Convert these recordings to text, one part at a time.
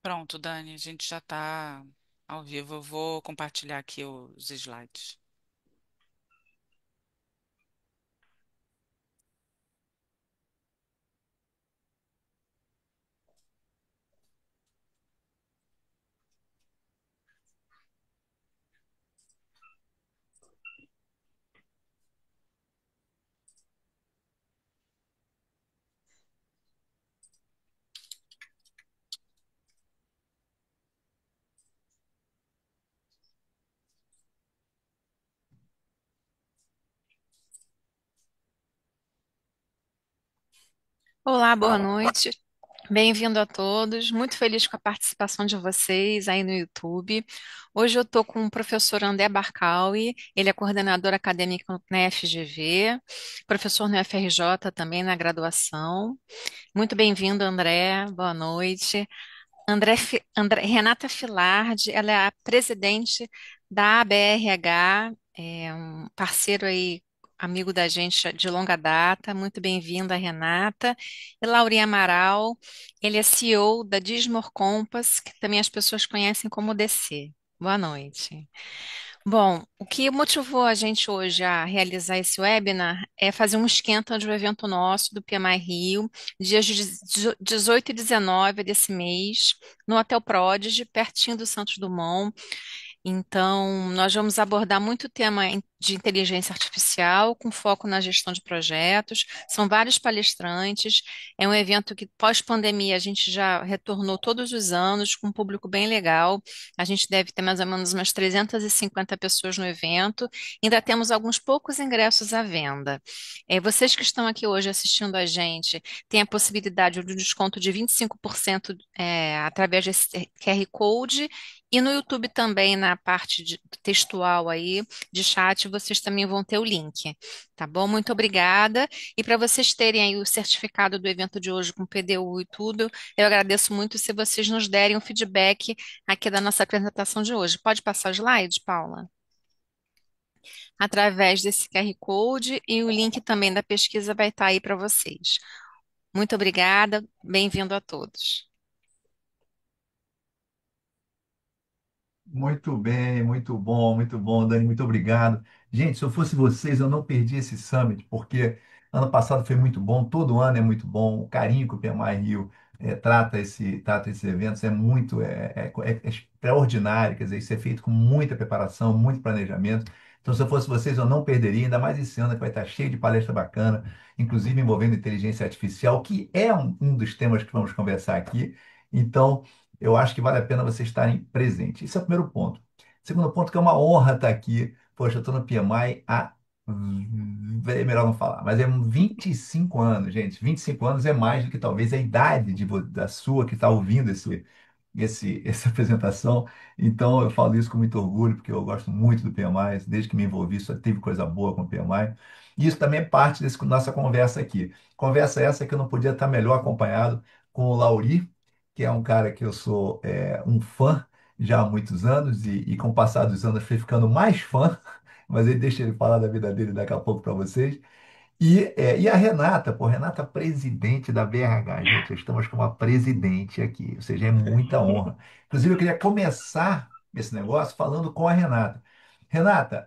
Pronto, Dani, a gente já está ao vivo. Eu vou compartilhar aqui os slides. Olá, boa noite. Bem-vindo a todos. Muito feliz com a participação de vocês aí no YouTube. Hoje eu estou com o professor André Barcaui, ele é coordenador acadêmico na FGV, professor no FRJ também na graduação. Muito bem-vindo, André. Boa noite. Renata Filardi, ela é a presidente da ABRH, é um parceiro aí, amigo da gente de longa data. Muito bem-vinda, Renata. E Laurinha Amaral, ele é CEO da Dismor Compass, que também as pessoas conhecem como DC. Boa noite. Bom, o que motivou a gente hoje a realizar esse webinar é fazer um esquenta de um evento nosso do PMI Rio, dias 18 e 19 desse mês, no Hotel Prodigy, pertinho do Santos Dumont. Então, nós vamos abordar muito tema de inteligência artificial, com foco na gestão de projetos. São vários palestrantes. É um evento que, pós-pandemia, a gente já retornou todos os anos, com um público bem legal. A gente deve ter mais ou menos umas 350 pessoas no evento. Ainda temos alguns poucos ingressos à venda. Vocês que estão aqui hoje assistindo a gente, têm a possibilidade de um desconto de 25% através desse QR Code. E no YouTube também, na parte textual aí, de chat, vocês também vão ter o link, tá bom? Muito obrigada. E para vocês terem aí o certificado do evento de hoje com PDU e tudo, eu agradeço muito se vocês nos derem um feedback aqui da nossa apresentação de hoje. Pode passar o slide, Paula? Através desse QR Code e o link também da pesquisa vai estar aí para vocês. Muito obrigada, bem-vindo a todos. Muito bem, muito bom, Dani, muito obrigado. Gente, se eu fosse vocês, eu não perdi esse summit, porque ano passado foi muito bom, todo ano é muito bom, o carinho que o PMI Rio trata esses eventos é é extraordinário, quer dizer, isso é feito com muita preparação, muito planejamento. Então, se eu fosse vocês, eu não perderia, ainda mais esse ano que vai estar cheio de palestra bacana, inclusive envolvendo inteligência artificial, que é um dos temas que vamos conversar aqui. Então, eu acho que vale a pena vocês estarem presentes. Esse é o primeiro ponto. Segundo ponto, que é uma honra estar aqui. Poxa, eu estou no PMI há. É melhor não falar, mas é 25 anos, gente. 25 anos é mais do que talvez a idade da sua que está ouvindo essa apresentação. Então, eu falo isso com muito orgulho, porque eu gosto muito do PMI. Desde que me envolvi, só tive coisa boa com o PMI. E isso também é parte dessa nossa conversa aqui. Conversa essa que eu não podia estar melhor acompanhado com o Lauri, que é um cara que eu sou um fã já há muitos anos e com o passar dos anos fui ficando mais fã, mas aí deixa ele falar da vida dele daqui a pouco para vocês. E a Renata, pô, Renata, presidente da BRH, gente, estamos com uma presidente aqui, ou seja, é muita honra. Inclusive, eu queria começar esse negócio falando com a Renata. Renata,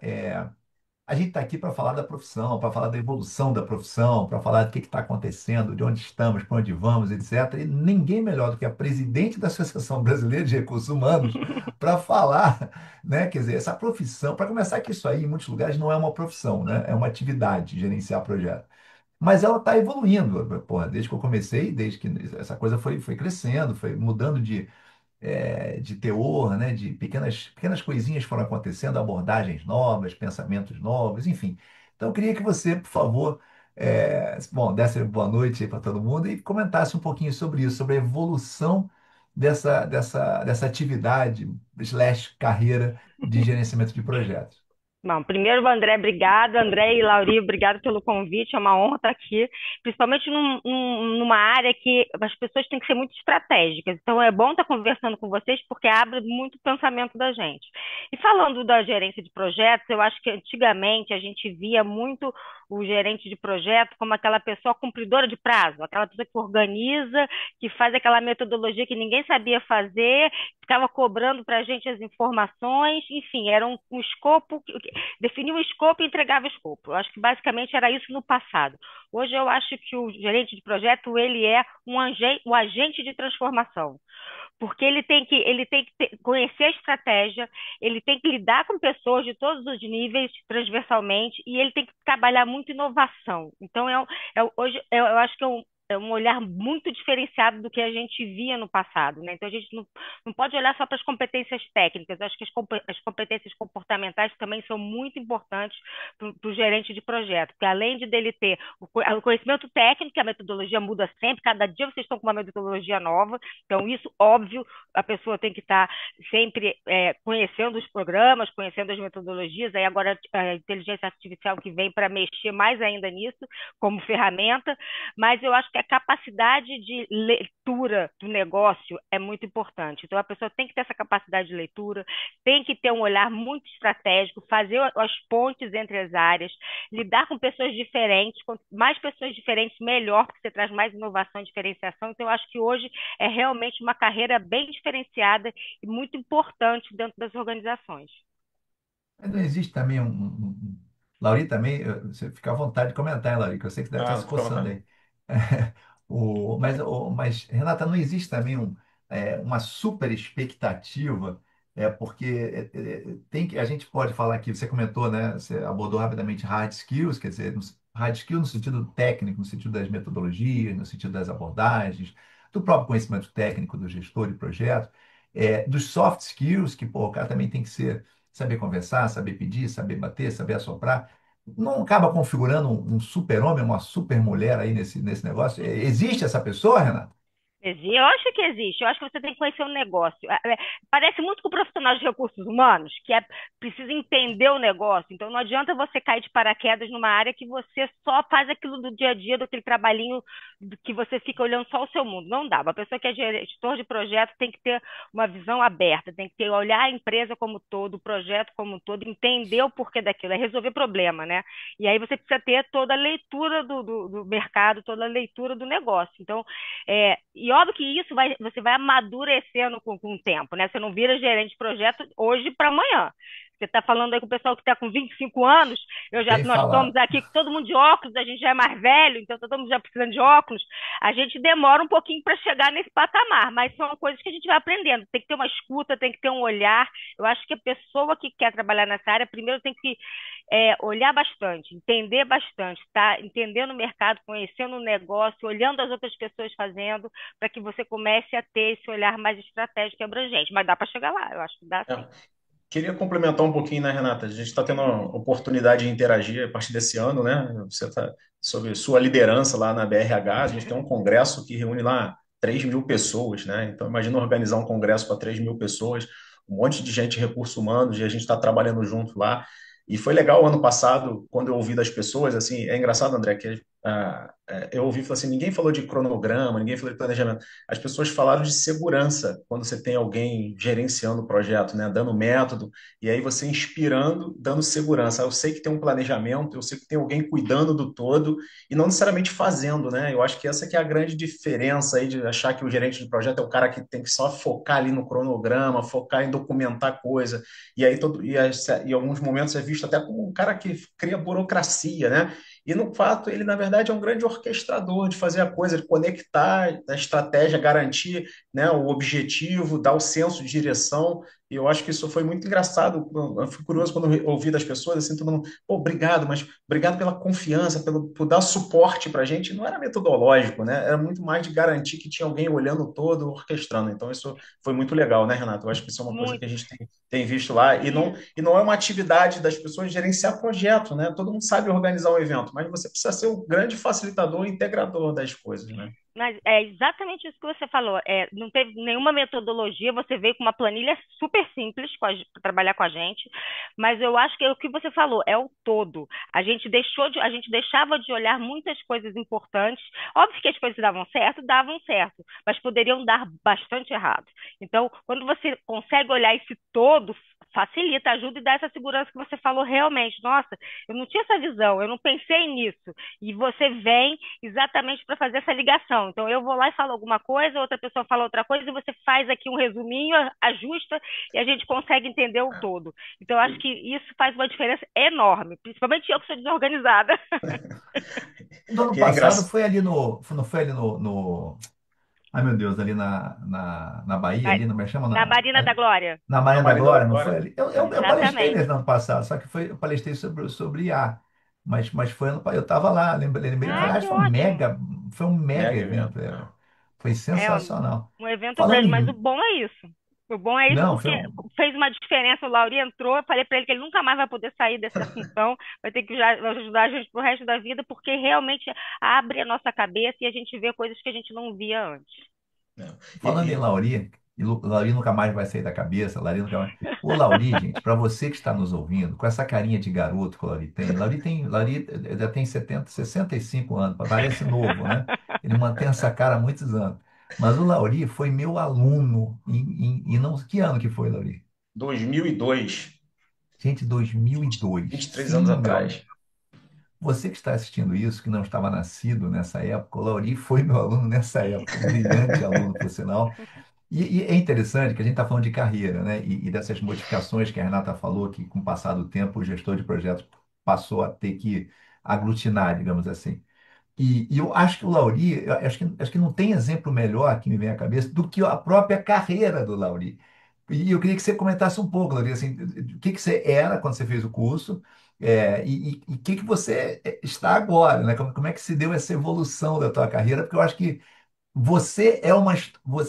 a gente está aqui para falar da profissão, para falar da evolução da profissão, para falar do que está acontecendo, de onde estamos, para onde vamos, etc. E ninguém melhor do que a presidente da Associação Brasileira de Recursos Humanos para falar, né? Quer dizer, essa profissão, para começar, que isso aí em muitos lugares não é uma profissão, né? É uma atividade, gerenciar projeto. Mas ela está evoluindo, porra, desde que eu comecei, desde que essa coisa foi crescendo, foi mudando de teor, né, de pequenas coisinhas foram acontecendo, abordagens novas, pensamentos novos, enfim. Então, eu queria que você, por favor, bom, desse boa noite para todo mundo e comentasse um pouquinho sobre isso, sobre a evolução dessa atividade, slash carreira de gerenciamento de projetos. Bom, primeiro, André, obrigado. André e Lauri, obrigado pelo convite. É uma honra estar aqui, principalmente numa área que as pessoas têm que ser muito estratégicas. Então, é bom estar conversando com vocês porque abre muito o pensamento da gente. E falando da gerência de projetos, eu acho que antigamente a gente via muito o gerente de projeto como aquela pessoa cumpridora de prazo, aquela pessoa que organiza, que faz aquela metodologia que ninguém sabia fazer, ficava cobrando para a gente as informações, enfim, era um escopo, definia o escopo e entregava o escopo. Eu acho que basicamente era isso no passado. Hoje eu acho que o gerente de projeto ele é um agente de transformação, porque ele tem que conhecer a estratégia, ele tem que lidar com pessoas de todos os níveis, transversalmente, e ele tem que trabalhar muito inovação. Então, hoje, eu acho que é um olhar muito diferenciado do que a gente via no passado, né? Então, a gente não pode olhar só para as competências técnicas, eu acho que as competências comportamentais também são muito importantes para o gerente de projeto, porque além de dele ter o conhecimento técnico, que a metodologia muda sempre, cada dia vocês estão com uma metodologia nova, então isso, óbvio, a pessoa tem que estar sempre conhecendo os programas, conhecendo as metodologias, aí agora a inteligência artificial que vem para mexer mais ainda nisso, como ferramenta, mas eu acho que a capacidade de leitura do negócio é muito importante. Então, a pessoa tem que ter essa capacidade de leitura, tem que ter um olhar muito estratégico, fazer as pontes entre as áreas, lidar com pessoas diferentes, com mais pessoas diferentes, melhor, porque você traz mais inovação e diferenciação. Então, eu acho que hoje é realmente uma carreira bem diferenciada e muito importante dentro das organizações. Mas não existe também Lauri também, você fica à vontade de comentar, hein, Lauri, que eu sei que você deve estar Ah, se fica à coçando vontade. aí. Mas, Renata, não existe também uma super expectativa, porque a gente pode falar aqui, você comentou, né? Você abordou rapidamente hard skills, quer dizer, hard skills no sentido técnico, no sentido das metodologias, no sentido das abordagens, do próprio conhecimento técnico do gestor de projeto, dos soft skills, que pô, o cara também tem que saber conversar, saber pedir, saber bater, saber assoprar. Não acaba configurando um super-homem, uma super-mulher aí nesse negócio? Existe essa pessoa, Renato? Eu acho que existe. Eu acho que você tem que conhecer o negócio. Parece muito com o profissional de recursos humanos, que precisa entender o negócio. Então, não adianta você cair de paraquedas numa área que você só faz aquilo do dia a dia, daquele trabalhinho que você fica olhando só o seu mundo. Não dá. Uma pessoa que é gestor de projeto tem que ter uma visão aberta, tem que olhar a empresa como um todo, o projeto como um todo, entender o porquê daquilo, é resolver problema, né? E aí você precisa ter toda a leitura do mercado, toda a leitura do negócio. Então, e óbvio que você vai amadurecendo com o tempo, né? Você não vira gerente de projeto hoje para amanhã. Você está falando aí com o pessoal que está com 25 anos, Bem nós estamos falado. aqui com todo mundo de óculos, a gente já é mais velho, então todo mundo já precisando de óculos. A gente demora um pouquinho para chegar nesse patamar, mas são coisas que a gente vai aprendendo. Tem que ter uma escuta, tem que ter um olhar. Eu acho que a pessoa que quer trabalhar nessa área, primeiro tem que olhar bastante, entender bastante, tá? Entendendo o mercado, conhecendo o negócio, olhando as outras pessoas fazendo, para que você comece a ter esse olhar mais estratégico e abrangente. Mas dá para chegar lá, eu acho que dá sim. É. Queria complementar um pouquinho, né, Renata? A gente está tendo a oportunidade de interagir a partir desse ano, né? Você está sobre sua liderança lá na BRH. A gente tem um congresso que reúne lá 3.000 pessoas, né? Então, imagina organizar um congresso para 3.000 pessoas, um monte de gente de recursos humanos, e a gente está trabalhando junto lá. E foi legal ano passado, quando eu ouvi das pessoas, assim, é engraçado, André, que eu ouvi falar assim, ninguém falou de cronograma, ninguém falou de planejamento. As pessoas falaram de segurança, quando você tem alguém gerenciando o projeto, né, dando método, e aí você inspirando, dando segurança. Eu sei que tem um planejamento, eu sei que tem alguém cuidando do todo, e não necessariamente fazendo, né? Eu acho que essa que é a grande diferença aí de achar que o gerente de projeto é o cara que tem que só focar ali no cronograma, focar em documentar coisa, e aí em alguns momentos é visto até como um cara que cria burocracia, né? E no fato, ele na verdade é um grande orquestrador de fazer a coisa, de conectar a estratégia, garantir, né, o objetivo, dar o senso de direção. E eu acho que isso foi muito engraçado. Eu fui curioso quando eu ouvi das pessoas, assim, todo mundo, pô, obrigado, mas obrigado pela confiança, por dar suporte para a gente. Não era metodológico, né? Era muito mais de garantir que tinha alguém olhando todo, orquestrando. Então, isso foi muito legal, né, Renato? Eu acho que isso é uma coisa que Muito. a gente tem visto lá. Isso. E não é uma atividade das pessoas gerenciar projeto, né? Todo mundo sabe organizar um evento, mas você precisa ser o grande facilitador, integrador das coisas, né? Mas é exatamente isso que você falou. Não teve nenhuma metodologia, você veio com uma planilha super simples para trabalhar com a gente, mas eu acho que é o que você falou, é o todo. A gente deixava de olhar muitas coisas importantes. Óbvio que as coisas davam certo, mas poderiam dar bastante errado. Então, quando você consegue olhar esse todo, facilita, ajuda e dá essa segurança que você falou realmente. Nossa, eu não tinha essa visão, eu não pensei nisso. E você vem exatamente para fazer essa ligação. Então, eu vou lá e falo alguma coisa, outra pessoa fala outra coisa, e você faz aqui um resuminho, ajusta, e a gente consegue entender o todo. Então, eu acho que isso faz uma diferença enorme, principalmente eu que sou desorganizada. Do ano E é passado engraçado. foi ali não foi ali ai meu Deus, ali na Bahia, ali, não me chama, Na Marina da Glória. na Na Marina da Marina da Glória, não foi Glória. ali? Eu Isso. palestrei nele Exatamente. no ano passado, só que eu palestrei sobre IA, mas foi eu estava lá, lembrei, Ah, aliás, que ótimo. foi um mega Mega evento, evento. foi É sensacional. um evento Falando grande, mas o em, bom é isso. O bom é isso não, porque foi um, fez uma diferença. O Lauri entrou, eu falei para ele que ele nunca mais vai poder sair dessa função, vai ter que ajudar a gente pro resto da vida, porque realmente abre a nossa cabeça e a gente vê coisas que a gente não via antes. Né? Falando em Lauri, Lauri nunca mais vai sair da cabeça, Lauri nunca mais. O Lauri, gente, para você que está nos ouvindo, com essa carinha de garoto que o Lauri já tem 65 anos, parece novo, né? Ele mantém essa cara há muitos anos. Mas o Lauri foi meu aluno e não, que ano que foi, Lauri? 2002, Gente, 2002. 23 anos Sim, meu atrás. amigo. Você que está assistindo isso, que não estava nascido nessa época, o Lauri foi meu aluno nessa época, um brilhante aluno, por sinal. E é interessante que a gente está falando de carreira, né? E dessas modificações que a Renata falou, que com o passar do tempo o gestor de projetos passou a ter que aglutinar, digamos assim. E eu acho que o Lauri, eu acho que não tem exemplo melhor que me vem à cabeça do que a própria carreira do Lauri. E eu queria que você comentasse um pouco, Lauri, assim, o que que você era quando você fez o curso, e o que que você está agora, né? Como é que se deu essa evolução da tua carreira? Porque eu acho que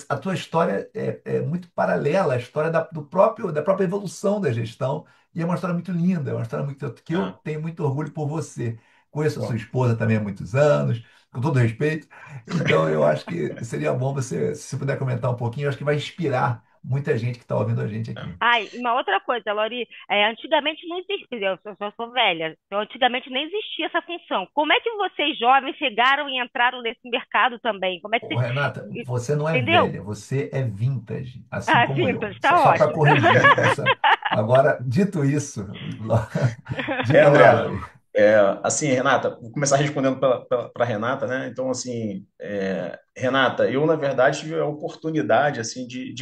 a tua história é muito paralela à história da própria evolução da gestão, e é uma história muito linda, é uma história que eu Ah, tenho muito orgulho por você. Conheço a sua pô. esposa também há muitos anos, com todo respeito, então eu acho que seria bom você, se você puder comentar um pouquinho, eu acho que vai inspirar muita gente que está ouvindo a gente aqui. Ai, uma outra coisa, Lori, antigamente não existia, eu sou velha, então antigamente nem existia essa função. Como é que vocês jovens chegaram e entraram nesse mercado também? Como é que Ô, vocês, Renata, você não é entendeu? velha, você é vintage, assim Ah, como eu. Vintage, tá Só para ótimo. corrigir essa. Agora, dito isso, diga lá, André, Lauri. assim, Renata, vou começar respondendo para Renata, né? Então, assim, Renata, eu, na verdade, tive a oportunidade, assim, de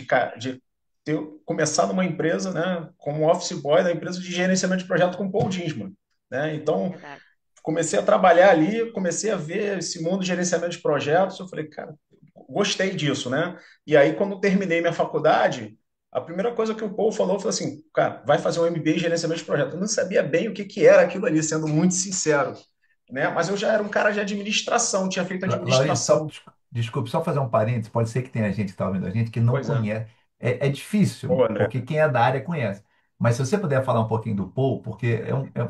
ter começado numa empresa, né, como office boy da empresa de gerenciamento de projeto com o Paul Dinsman, né? Então, Verdade. comecei a trabalhar ali, comecei a ver esse mundo de gerenciamento de projetos, eu falei, cara, gostei disso, né? E aí, quando terminei minha faculdade, a primeira coisa que o Paul falou foi assim, cara, vai fazer um MBA em gerenciamento de projetos. Eu não sabia bem o que que era aquilo ali, sendo muito sincero, né? Mas eu já era um cara de administração, tinha feito Lauri, administração. desculpe, só fazer um parênteses. Pode ser que tenha gente que está ouvindo a gente que não Pois é. conhece. É difícil, Boa, André. porque quem é da área conhece. Mas se você puder falar um pouquinho do Paul, porque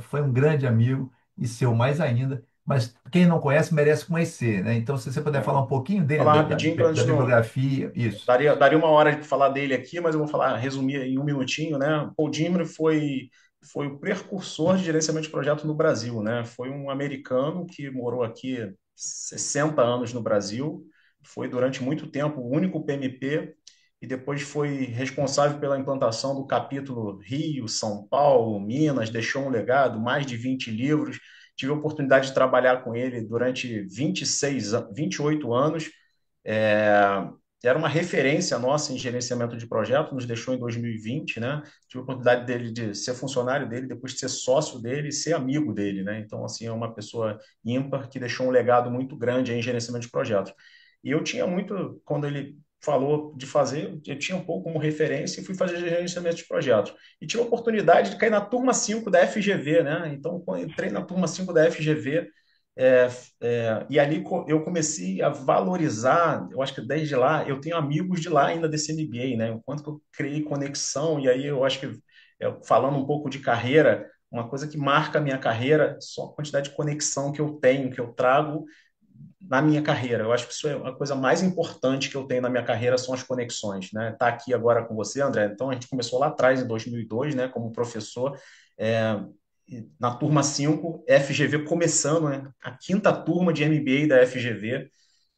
foi um grande amigo e seu mais ainda. Mas quem não conhece merece conhecer, né? Então, se você puder É. falar um pouquinho dele, Falar rapidinho para da antes não. bibliografia, isso. Daria uma hora de falar dele aqui, mas eu vou falar, resumir em um minutinho, né? Paul Dimmer foi o precursor de gerenciamento de projeto no Brasil, né? Foi um americano que morou aqui 60 anos no Brasil, foi durante muito tempo o único PMP e depois foi responsável pela implantação do capítulo Rio, São Paulo, Minas, deixou um legado, mais de 20 livros. Tive a oportunidade de trabalhar com ele durante 28 anos. É, era uma referência nossa em gerenciamento de projeto, nos deixou em 2020, né? Tive a oportunidade dele de ser funcionário dele, depois de ser sócio dele e ser amigo dele, né? Então, assim, é uma pessoa ímpar que deixou um legado muito grande em gerenciamento de projetos. E eu tinha muito, quando ele falou de fazer, eu tinha um pouco como referência e fui fazer gerenciamento de projetos. E tive a oportunidade de cair na turma 5 da FGV, né? Então, quando eu entrei na turma 5 da FGV, é, e ali eu comecei a valorizar, eu acho que desde lá, eu tenho amigos de lá ainda desse MBA, né? Enquanto que eu criei conexão, e aí eu acho que, falando um pouco de carreira, uma coisa que marca a minha carreira, só a quantidade de conexão que eu tenho, que eu trago na minha carreira. Eu acho que isso é a coisa mais importante que eu tenho na minha carreira, são as conexões, né? Tá aqui agora com você, André. Então, a gente começou lá atrás, em 2002, né, como professor, é, na turma 5 FGV começando, né, a quinta turma de MBA da FGV.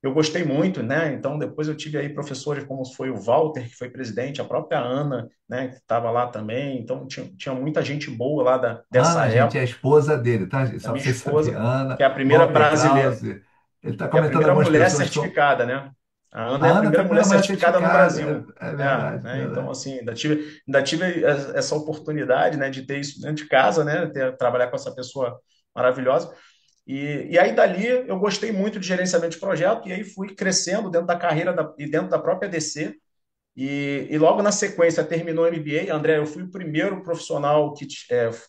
eu gostei muito, né? Então, depois eu tive aí professores como foi o Walter, que foi presidente, a própria Ana, né, que estava lá também. Então, tinha muita gente boa lá dessa Ana, gente, é a época. esposa dele, tá? Gente? A Só para minha vocês saberem. esposa, que Ana, é a primeira Walter brasileira, Krause. Ele está que é a comentando primeira algumas mulher pessoas que estão. certificada, né? A Ana A é a Ana foi primeira a mulher primeira mulher certificada no certificada, Brasil. é É, verdade, né? Então, verdade. assim, ainda tive essa oportunidade, né, de ter isso dentro de casa, né, trabalhar com essa pessoa maravilhosa. E aí, dali, eu gostei muito de gerenciamento de projeto, e aí fui crescendo dentro da carreira e dentro da própria DC. E logo na sequência terminou o MBA. André, eu fui o primeiro profissional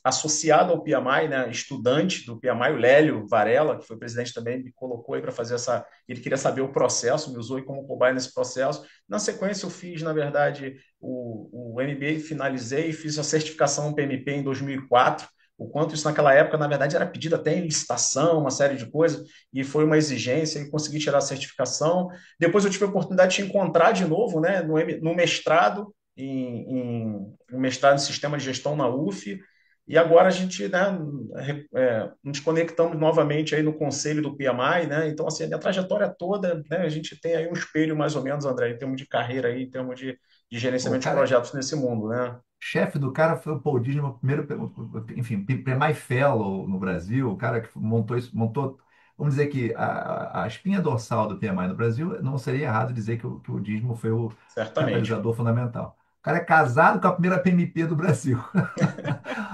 associado ao PMI, né, estudante do PMI, o Lélio Varela, que foi presidente também, me colocou aí para fazer essa. Ele queria saber o processo, me usou aí como cobaia nesse processo. Na sequência, eu fiz, na verdade, o MBA, finalizei, fiz a certificação PMP em 2004. O quanto isso naquela época, na verdade, era pedido até em licitação, uma série de coisas, e foi uma exigência, e consegui tirar a certificação. Depois eu tive a oportunidade de te encontrar de novo, né, no mestrado, um mestrado em Sistema de Gestão na UF, e agora a gente, né, nos conectamos novamente aí no conselho do PMI, né, então assim, a minha trajetória toda, né, a gente tem aí um espelho mais ou menos, André, em termos de carreira aí, em termos de O gerenciamento de cara, projetos nesse mundo, né? chefe do cara foi o Paul Disney, o primeiro, enfim, PMI Fellow no Brasil, o cara que montou isso, montou, vamos dizer que a espinha dorsal do PMI no Brasil, não seria errado dizer que o Disney foi o Certamente. catalisador fundamental. O cara é casado com a primeira PMP do Brasil.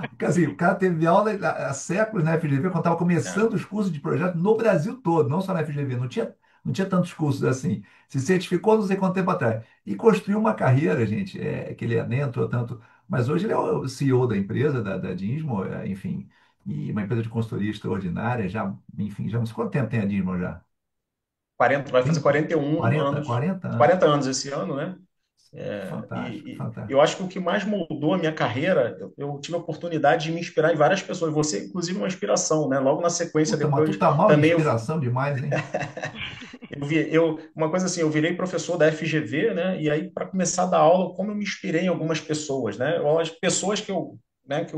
Porque assim, o cara teve aula há séculos na FGV, quando estava É. começando os cursos de projeto no Brasil todo, não só na FGV, não tinha tantos cursos assim. Se certificou não sei quanto tempo atrás. E construiu uma carreira, gente, que ele nem entrou tanto, mas hoje ele é o CEO da empresa, da Dinsmo, enfim, e uma empresa de consultoria extraordinária, já, enfim, já não sei quanto tempo tem a Dinsmo já? 40, vai fazer 30, 41 40, anos. 40 anos. 40 anos esse ano, né? Fantástico, Eu fantástico. acho que o que mais mudou a minha carreira, eu tive a oportunidade de me inspirar em várias pessoas. Você, inclusive, é uma inspiração, né? Logo na sequência, Puta, mas tu depois, tá mal de também inspiração demais, hein? uma coisa assim, eu virei professor da FGV, né? E aí, para começar a dar aula, como eu me inspirei em algumas pessoas, né? As pessoas que eu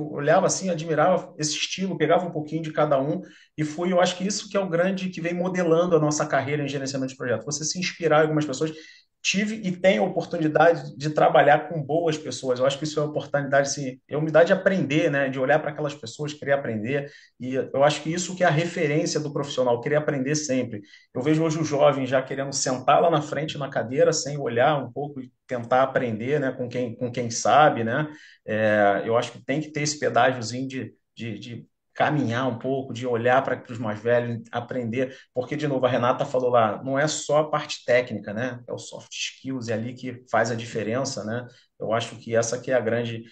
olhava assim, admirava esse estilo, pegava um pouquinho de cada um, e fui, eu acho que isso que é o grande que vem modelando a nossa carreira em gerenciamento de projeto. Você se inspirar em algumas pessoas. Tive e tenho a oportunidade de trabalhar com boas pessoas. Eu acho que isso é uma oportunidade, assim, é humildade de aprender, né? De olhar para aquelas pessoas, querer aprender. E eu acho que isso que é a referência do profissional, querer aprender sempre. Eu vejo hoje o jovem já querendo sentar lá na frente na cadeira sem olhar um pouco e tentar aprender, né, com quem sabe, né? Eu acho que tem que ter esse pedágiozinho de caminhar um pouco, de olhar para os mais velhos, aprender, porque, de novo, a Renata falou lá, não é só a parte técnica, né? É o soft skills, é ali que faz a diferença, né? Eu acho que essa que é a grande,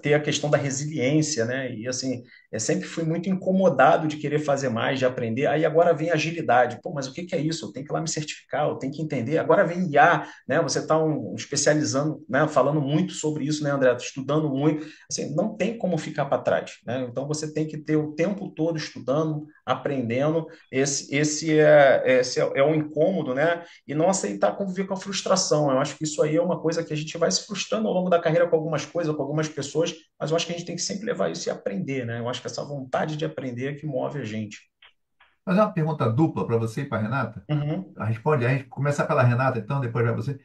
ter a questão da resiliência, né? E assim, sempre fui muito incomodado de querer fazer mais, de aprender. Aí agora vem agilidade. Pô, mas o que que é isso? Eu tenho que ir lá me certificar, eu tenho que entender. Agora vem IA, né? Você está especializando, né? Falando muito sobre isso, né, André? Estudando muito. Assim, não tem como ficar para trás, né? Então você tem que ter o tempo todo estudando, aprendendo. Esse é um incômodo, né? E não aceitar conviver com a frustração. Eu acho que isso aí é uma coisa que a gente vai se frustrando ao longo da carreira com algumas coisas, com algumas pessoas, mas eu acho que a gente tem que sempre levar isso e aprender, né? Eu acho que essa vontade de aprender é que move a gente. Fazer uma pergunta dupla para você e para Renata. Uhum, A gente começar pela Renata, então, depois vai você.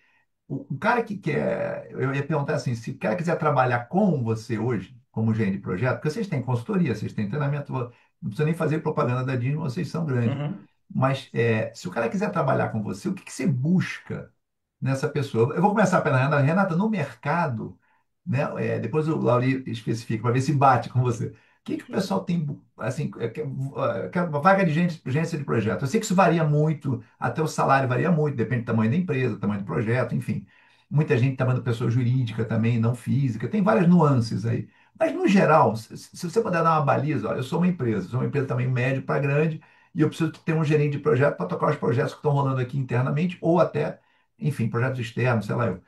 O cara que quer, eu ia perguntar assim, se o cara quiser trabalhar com você hoje, como gerente de projeto, porque vocês têm consultoria, vocês têm treinamento, não precisa nem fazer propaganda da Disney, vocês são grandes. uhum. Mas se o cara quiser trabalhar com você, o que você busca nessa pessoa? Eu vou começar pela Renata. Renata, no mercado, né, depois o Lauri especifica, para ver se bate com você. O que o pessoal tem, assim, uma vaga de agência de projeto? Eu sei que isso varia muito, até o salário varia muito, depende do tamanho da empresa, do tamanho do projeto, enfim. Muita gente está mandando pessoa jurídica também, não física, tem várias nuances aí. Mas, no geral, se você puder dar uma baliza, olha, eu sou uma empresa também médio para grande, e eu preciso ter um gerente de projeto para tocar os projetos que estão rolando aqui internamente, ou até, enfim, projetos externos, sei lá eu.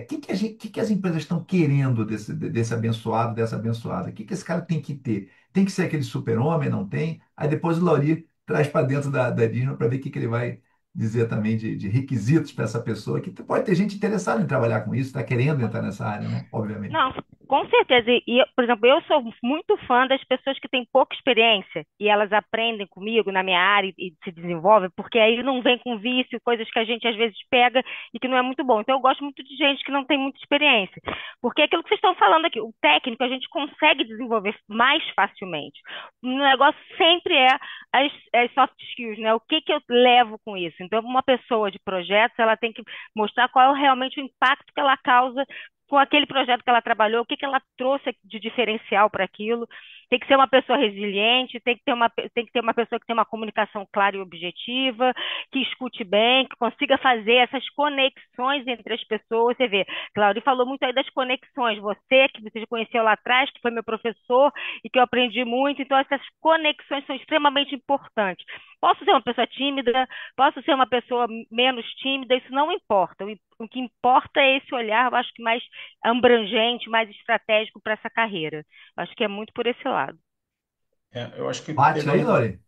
Que as empresas estão querendo desse abençoado, dessa abençoada? O que esse cara tem que ter? Tem que ser aquele super-homem, não tem? Aí depois o Lauri traz para dentro da Disney para ver o que ele vai dizer também de requisitos para essa pessoa, que pode ter gente interessada em trabalhar com isso, está querendo entrar nessa área, né? Obviamente. Não, Com certeza. Por exemplo, eu sou muito fã das pessoas que têm pouca experiência e elas aprendem comigo na minha área e se desenvolvem, porque aí não vem com vício, coisas que a gente às vezes pega e que não é muito bom. Então, eu gosto muito de gente que não tem muita experiência. Porque é aquilo que vocês estão falando aqui, o técnico a gente consegue desenvolver mais facilmente. O negócio sempre é as soft skills, né? O que que eu levo com isso? Então, uma pessoa de projetos, ela tem que mostrar qual é realmente o impacto que ela causa com aquele projeto que ela trabalhou, o que que ela trouxe de diferencial para aquilo. Tem que ser uma pessoa resiliente, tem que ter uma pessoa que tenha uma comunicação clara e objetiva, que escute bem, que consiga fazer essas conexões entre as pessoas. Você vê, Claudio falou muito aí das conexões. Você, que você já conheceu lá atrás, que foi meu professor e que eu aprendi muito. Então, essas conexões são extremamente importantes. Posso ser uma pessoa tímida, posso ser uma pessoa menos tímida, isso não importa. O que importa é esse olhar, eu acho que mais abrangente, mais estratégico para essa carreira. Eu acho que é muito por esse lado. Eu acho que Bate aí, Lori?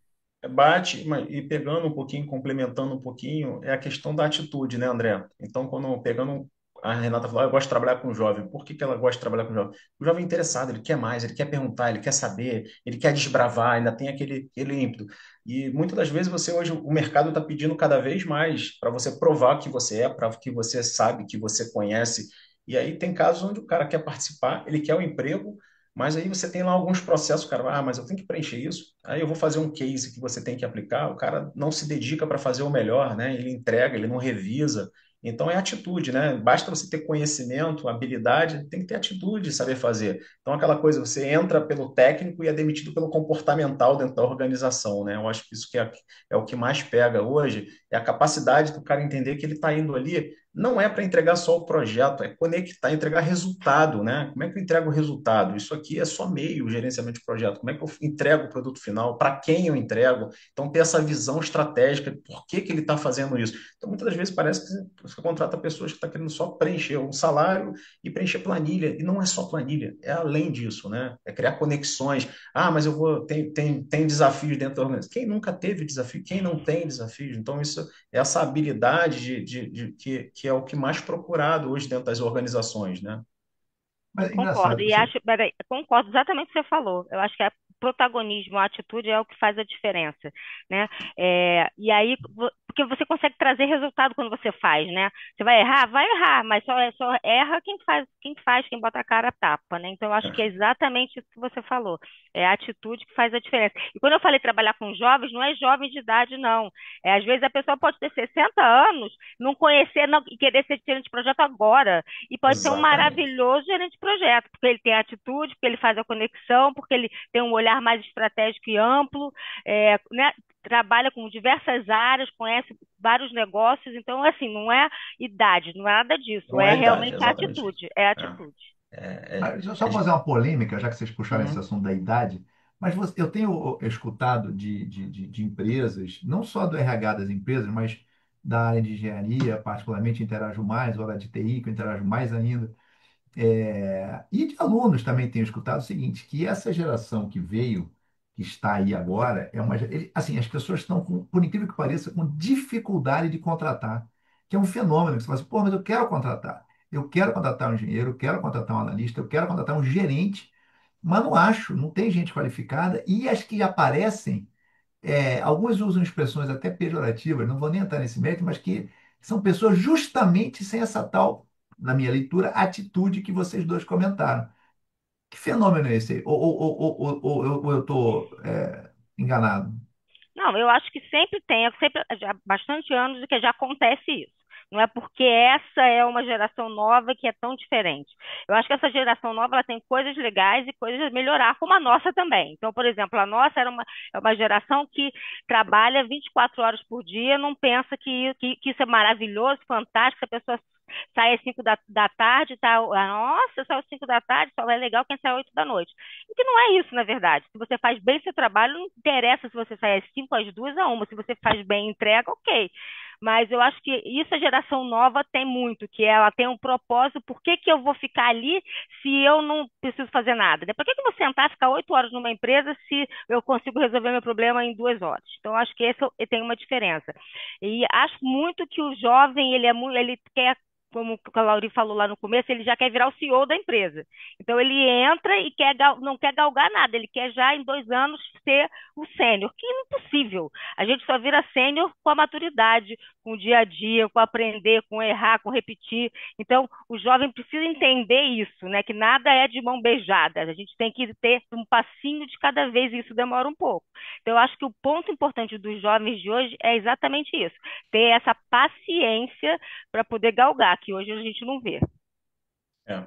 bate, e pegando um pouquinho, complementando um pouquinho, é a questão da atitude, né, André? Então, quando pegando, a Renata falou, eu gosto de trabalhar com jovem. Por que que ela gosta de trabalhar com jovem? O jovem é interessado, ele quer mais, ele quer perguntar, ele quer saber, ele quer desbravar, ainda tem aquele ímpeto. E muitas das vezes você hoje, o mercado está pedindo cada vez mais para você provar que você é, para que você sabe, que você conhece. E aí tem casos onde o cara quer participar, ele quer o emprego, mas aí você tem lá alguns processos, cara, mas eu tenho que preencher isso. Aí eu vou fazer um case que você tem que aplicar, o cara não se dedica para fazer o melhor, né? Ele entrega, ele não revisa. Então é atitude, né? Basta você ter conhecimento, habilidade, tem que ter atitude, saber fazer. Então aquela coisa, você entra pelo técnico e é demitido pelo comportamental dentro da organização, né? Eu acho que isso que é o que mais pega hoje, é a capacidade do cara entender que ele está indo ali não é para entregar só o projeto, é conectar, entregar resultado, né? Como é que eu entrego o resultado? Isso aqui é só meio, o gerenciamento de projeto. Como é que eu entrego o produto final? Para quem eu entrego? Então, ter essa visão estratégica, por que que ele está fazendo isso? Então, muitas das vezes parece que você contrata pessoas que estão querendo só preencher um salário e preencher planilha. E não é só planilha, é além disso, né? É criar conexões. Ah, mas eu vou. Tem desafios dentro da organização. Quem nunca teve desafio? Quem não tem desafios? Então, isso essa habilidade que é o que mais procurado hoje dentro das organizações, né? Mas é Concordo, engraçado, e você. acho, peraí, concordo exatamente com o que você falou. Eu acho que o protagonismo, a atitude é o que faz a diferença, né? E aí, porque você consegue trazer resultado quando você faz, né? Você vai errar, mas só erra quem bota a cara a tapa, né? Então, eu acho que é exatamente isso que você falou. É a atitude que faz a diferença. E quando eu falei trabalhar com jovens, não é jovem de idade, não. Às vezes a pessoa pode ter 60 anos, não conhecer e querer ser gerente de projeto agora. E pode ser um Exatamente. maravilhoso gerente de projeto, porque ele tem atitude, porque ele faz a conexão, porque ele tem um olhar mais estratégico e amplo, né? Trabalha com diversas áreas, conhece vários negócios, então, assim, não é idade, não é nada disso, Não é é a idade, realmente a exatamente. atitude, é a É, atitude. Mas só é fazer de- uma polêmica, já que vocês puxaram esse Uhum. assunto da idade, mas eu tenho escutado de empresas, não só do RH das empresas, mas da área de engenharia, particularmente interajo mais, ou da de TI, que eu interajo mais ainda, e de alunos também tenho escutado o seguinte, que essa geração que veio, que está aí agora, assim, as pessoas estão, por incrível que pareça, com dificuldade de contratar, que é um fenômeno, que você fala assim, pô, mas eu quero contratar um engenheiro, eu quero contratar um analista, eu quero contratar um gerente, mas não acho, não tem gente qualificada, e as que aparecem, alguns usam expressões até pejorativas, não vou nem entrar nesse mérito, mas que são pessoas justamente sem essa tal, na minha leitura, atitude que vocês dois comentaram. Que fenômeno é esse aí? Ou eu estou enganado? Não, eu acho que sempre tem, sempre, já há bastante anos que já acontece isso. Não é porque essa é uma geração nova que é tão diferente. Eu acho que essa geração nova ela tem coisas legais e coisas a melhorar, como a nossa também. Então, por exemplo, a nossa é uma geração que trabalha 24 horas por dia, não pensa que isso é maravilhoso, fantástico, se a pessoa sai às 5 da tarde, tá, nossa, sai às 5 da tarde, só é legal quem sai às 8 da noite. E que não é isso, na verdade. Se você faz bem seu trabalho, não interessa se você sai às 5, às 2, a 1. Se você faz bem e entrega, ok. Mas eu acho que isso a geração nova tem muito, que ela tem um propósito, por que que eu vou ficar ali se eu não preciso fazer nada? Por que que eu vou sentar e ficar 8 horas numa empresa se eu consigo resolver meu problema em 2 horas? Então, eu acho que esse tem uma diferença. E acho muito que o jovem, ele quer como a Lauri falou lá no começo, ele já quer virar o CEO da empresa. Então ele entra e não quer galgar nada, ele quer já em 2 anos ser o sênior, que é impossível. A gente só vira sênior com a maturidade, com o dia a dia, com aprender, com errar, com repetir. Então o jovem precisa entender isso, né? Que nada é de mão beijada. A gente tem que ter um passinho de cada vez e isso demora um pouco. Então eu acho que o ponto importante dos jovens de hoje é exatamente isso, ter essa paciência para poder galgar, que hoje a gente não vê. É.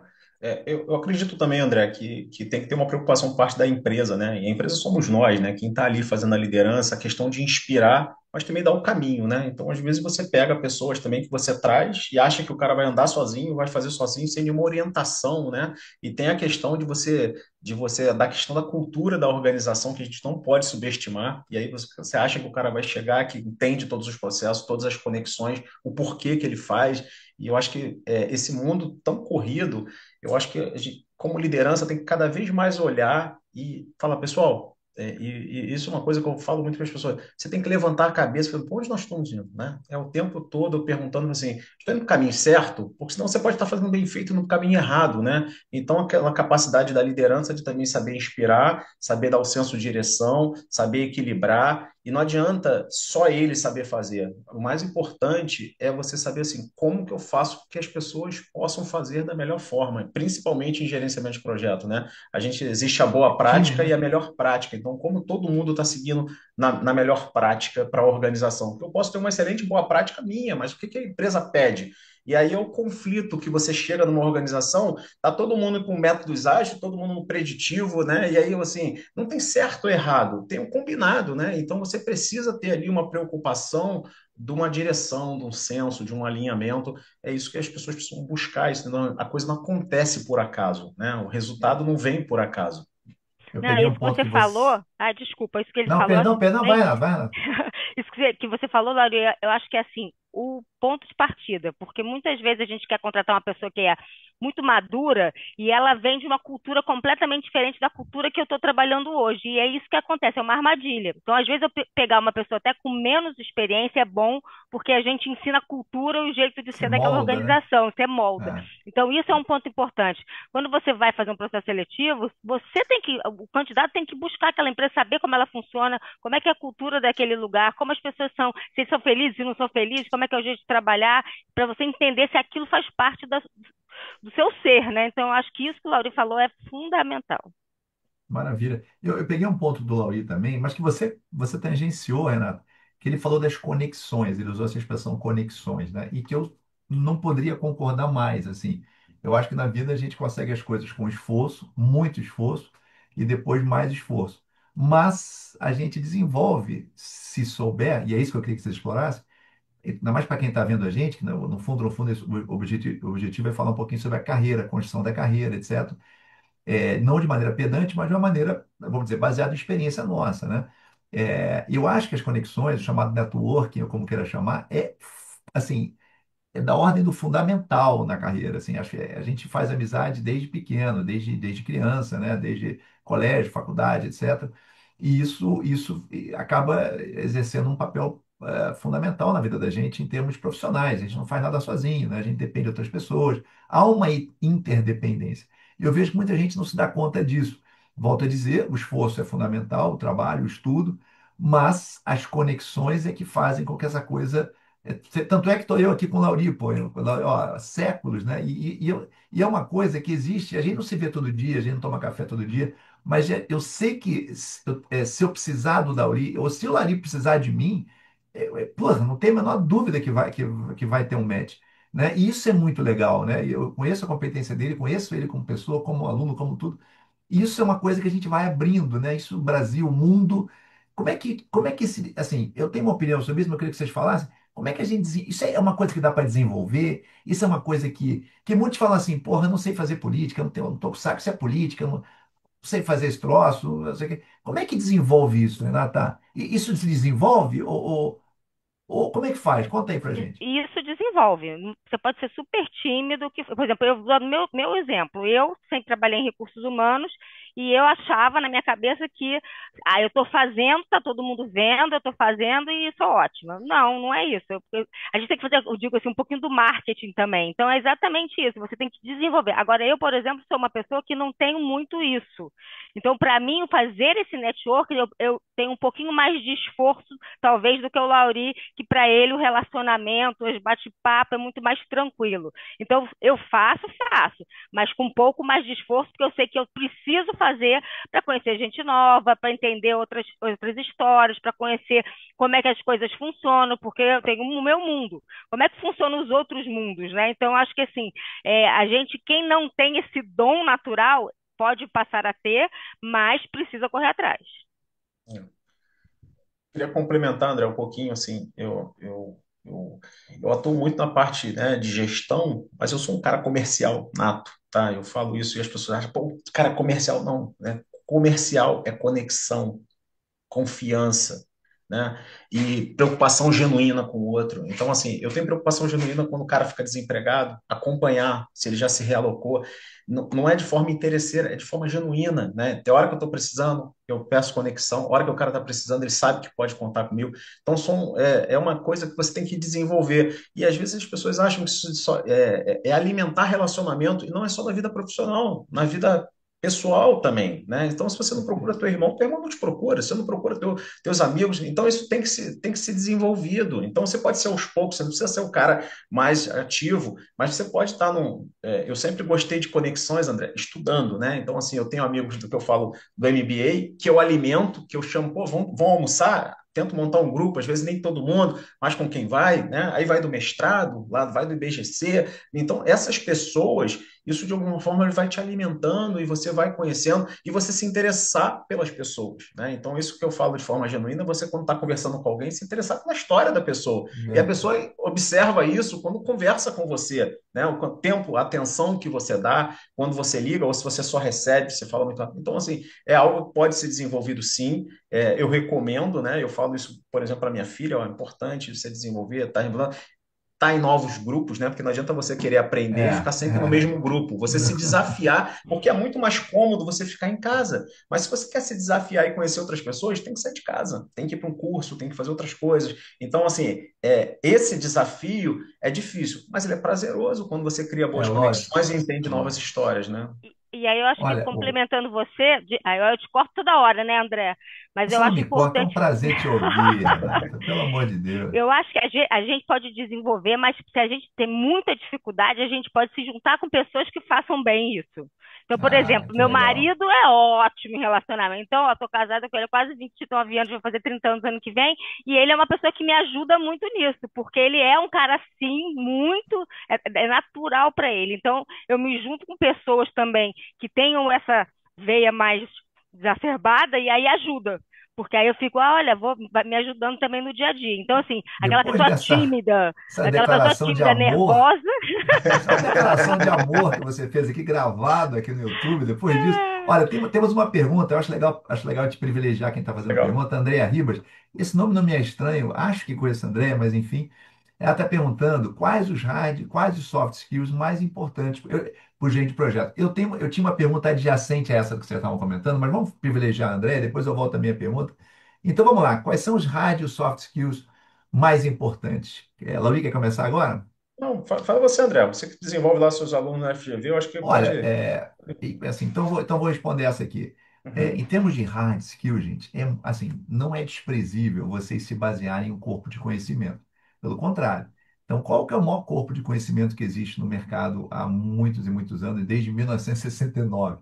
Eu acredito também, André, que tem que ter uma preocupação por parte da empresa, né? E a empresa somos nós, né? Quem está ali fazendo a liderança, a questão de inspirar, mas também dar o caminho, né? Então, às vezes, você pega pessoas também que você traz e acha que o cara vai andar sozinho, vai fazer sozinho, sem nenhuma orientação, né? E tem a questão da questão da cultura da organização, que a gente não pode subestimar. E aí você acha que o cara vai chegar, que entende todos os processos, todas as conexões, o porquê que ele faz. E eu acho que esse mundo tão corrido, eu acho que a gente, como liderança, tem que cada vez mais olhar e falar, pessoal, e isso é uma coisa que eu falo muito para as pessoas, você tem que levantar a cabeça e falar, "Pô, onde nós estamos indo, né? É o tempo todo eu perguntando assim, estou indo no caminho certo? Porque senão você pode estar fazendo bem feito no caminho errado, né? Então, aquela capacidade da liderança de também saber inspirar, saber dar o senso de direção, saber equilibrar, e não adianta só ele saber fazer. O mais importante é você saber assim, como que eu faço que as pessoas possam fazer da melhor forma, principalmente em gerenciamento de projeto, né? Existe a boa Time, prática e né? a melhor prática. Então, como todo mundo está seguindo na melhor prática para a organização? Porque eu posso ter uma excelente boa prática minha, mas o que a empresa pede? E aí é o conflito que você chega numa organização, tá todo mundo com métodos ágeis, todo mundo no preditivo, né? E aí, assim, não tem certo ou errado, tem um combinado, né? Então você precisa ter ali uma preocupação de uma direção, de um senso, de um alinhamento. É isso que as pessoas precisam buscar, isso, a coisa não acontece por acaso, né? O resultado não vem por acaso. Eu Não, peguei isso um que ponto você que você. falou, desculpa, isso que ele Não, falou, eu acho perdão, muito perdão, bem. vai lá. Isso que você falou, Laura, eu acho que é assim, o ponto de partida, porque muitas vezes a gente quer contratar uma pessoa que é muito madura e ela vem de uma cultura completamente diferente da cultura que eu estou trabalhando hoje. E é isso que acontece, é uma armadilha. Então, às vezes, eu pegar uma pessoa até com menos experiência é bom, porque a gente ensina a cultura e o jeito de Se ser daquela molda, né? organização, você molda. É. Então, isso é um ponto importante. Quando você vai fazer um processo seletivo, o candidato tem que buscar aquela empresa, saber como ela funciona, como é que é a cultura daquele lugar, como as pessoas são, se eles são felizes, se não são felizes, como é que é o jeito de trabalhar, para você entender se aquilo faz parte do seu ser, né? Então, eu acho que isso que o Lauri falou é fundamental. Maravilha. Eu peguei um ponto do Lauri também, mas que você tangenciou, Renato, que ele falou das conexões, ele usou essa expressão conexões, né? E que eu não poderia concordar mais, assim. Eu acho que na vida a gente consegue as coisas com esforço, muito esforço, e depois mais esforço. Mas a gente desenvolve, se souber, e é isso que eu queria que você explorasse, ainda mais para quem está vendo a gente, que no fundo, o objetivo é falar um pouquinho sobre a carreira, a construção da carreira, etc. Não de maneira pedante, mas de uma maneira, vamos dizer, baseada em experiência nossa, né? Eu acho que as conexões, o chamado networking, ou como queira chamar, assim, é da ordem do fundamental na carreira, assim, acho que a gente faz amizade desde pequeno, desde criança, né? Desde colégio, faculdade, etc. E isso acaba exercendo um papel fundamental na vida da gente em termos profissionais. A gente não faz nada sozinho, né? A gente depende de outras pessoas. Há uma interdependência. E eu vejo que muita gente não se dá conta disso. Volto a dizer, o esforço é fundamental, o trabalho, o estudo, mas as conexões é que fazem com que essa coisa tanto é que estou eu aqui com o Lauri, pô, há séculos, né? E é uma coisa que existe, a gente não se vê todo dia, a gente não toma café todo dia, mas eu sei que se eu precisar do Lauri, ou se o Lauri precisar de mim, porra, não tem a menor dúvida que vai ter um match. Né? E isso é muito legal, né? E eu conheço a competência dele, conheço ele como pessoa, como aluno, como tudo. E isso é uma coisa que a gente vai abrindo, né? Isso, o Brasil, o mundo. Assim, eu tenho uma opinião sobre isso, mas eu queria que vocês falassem. Como é que a gente. Isso é uma coisa que dá para desenvolver? Isso é uma coisa que muitos falam assim, porra, eu não sei fazer política, eu não tô com saco, isso é política, eu não sei fazer esse troço, não sei o quê. Como é que desenvolve isso, Renata? E isso se desenvolve? Ou como é que faz? Conta aí pra gente. E isso desenvolve. Você pode ser super tímido, por exemplo, eu vou dar meu exemplo. Eu sempre trabalhei em recursos humanos e eu achava na minha cabeça que eu estou fazendo, está todo mundo vendo, eu estou fazendo e sou ótima. Não, não é isso. A gente tem que fazer, eu digo assim, um pouquinho do marketing também. Então é exatamente isso, você tem que desenvolver. Agora, eu, por exemplo, sou uma pessoa que não tenho muito isso. Então, para mim, fazer esse network, eu tenho um pouquinho mais de esforço, talvez, do que o Lauri, que para ele o relacionamento, os bate-papo é muito mais tranquilo. Então, eu faço, mas com um pouco mais de esforço, porque eu sei que eu preciso fazer para conhecer gente nova, para entender outras histórias, para conhecer como é que as coisas funcionam, porque eu tenho o meu mundo. Como é que funcionam os outros mundos, né? Então, acho que assim, a gente, quem não tem esse dom natural, pode passar a ter, mas precisa correr atrás. Queria complementar, André, um pouquinho, assim, eu atuo muito na parte, né, de gestão, mas eu sou um cara comercial nato, tá? Eu falo isso e as pessoas acham, pô, cara, comercial não, né? Comercial é conexão, confiança, né? E preocupação genuína com o outro. Então, assim, eu tenho preocupação genuína quando o cara fica desempregado, acompanhar se ele já se realocou. Não é de forma interesseira, é de forma genuína, né? Tem hora que eu estou precisando, eu peço conexão, a hora que o cara está precisando, ele sabe que pode contar comigo. Então, é uma coisa que você tem que desenvolver. E às vezes as pessoas acham que isso é alimentar relacionamento, e não é só na vida profissional, na vida pessoal também, né? Então, se você não procura teu irmão não te procura, você não procura teus amigos, então isso tem que ser desenvolvido. Então, você pode ser aos poucos, você não precisa ser o cara mais ativo, mas você pode estar num. Eu sempre gostei de conexões, André, estudando, né? Então, assim, eu tenho amigos do que eu falo do MBA, que eu alimento, que eu chamo, pô, vão almoçar. Tento montar um grupo, às vezes nem todo mundo, mas com quem vai, né? Aí vai do mestrado, lá vai do IBGC. Então, essas pessoas, isso de alguma forma ele vai te alimentando e você vai conhecendo e você se interessar pelas pessoas, né? Então, isso que eu falo de forma genuína, você quando está conversando com alguém, se interessar pela história da pessoa. E a Verdade. pessoa observa isso quando conversa com você, né? O tempo, a atenção que você dá, quando você liga ou se você só recebe, você fala muito rápido. Então, assim, é algo que pode ser desenvolvido sim. Eu recomendo, né? Eu falo isso, por exemplo, para minha filha, ó, é importante você desenvolver, tá em novos grupos, né? Porque não adianta você querer aprender e ficar É, sempre no mesmo grupo. Você se desafiar, porque é muito mais cômodo você ficar em casa. Mas se você quer se desafiar e conhecer outras pessoas, tem que sair de casa, tem que ir para um curso, tem que fazer outras coisas. Então, assim, esse desafio é difícil, mas ele é prazeroso quando você cria é boas lógico, conexões e entende novas lógico. histórias, né? E aí eu acho que Olha, complementando você, aí eu te corto toda hora, né, André? Mas você eu não acho me corta, é um importante. prazer te ouvir, Renata, pelo amor de Deus. Eu acho que a gente pode desenvolver, mas se a gente tem muita dificuldade, a gente pode se juntar com pessoas que façam bem isso. Então, por Ah, exemplo, que meu legal. marido é ótimo em relacionamento. Então, eu tô casada com ele há quase 29 anos, vou fazer 30 anos ano que vem, e ele é uma pessoa que me ajuda muito nisso, porque ele é um cara assim, muito, é natural para ele. Então, eu me junto com pessoas também que tenham essa veia mais exacerbada e aí ajuda. Porque aí eu fico, olha, vai me ajudando também no dia a dia. Então, assim, Depois dessa aquela pessoa declaração de tímida, amor, nervosa. essa declaração de amor que você fez aqui, gravado aqui no YouTube, depois disso. Olha, temos uma pergunta, eu acho legal te privilegiar quem está fazendo a Legal. pergunta, Andréa Ribas. Esse nome não me é estranho, acho que conheço a Andréa, mas enfim. Ela está perguntando quais os soft skills mais importantes para o gerente de projeto. Eu tinha uma pergunta adjacente a essa que vocês estavam comentando, mas vamos privilegiar a Andréa, depois eu volto à minha pergunta. Então vamos lá, quais são os hard e os soft skills mais importantes? Lauri, quer começar agora? Não, fala você, André. Você que desenvolve lá seus alunos na FGV, eu acho que Olha, pode. assim, então vou responder essa aqui. Em Uhum. termos de hard skill, gente, assim, não é desprezível vocês se basearem em um corpo de conhecimento. Pelo contrário. Então, qual que é o maior corpo de conhecimento que existe no mercado há muitos e muitos anos, desde 1969?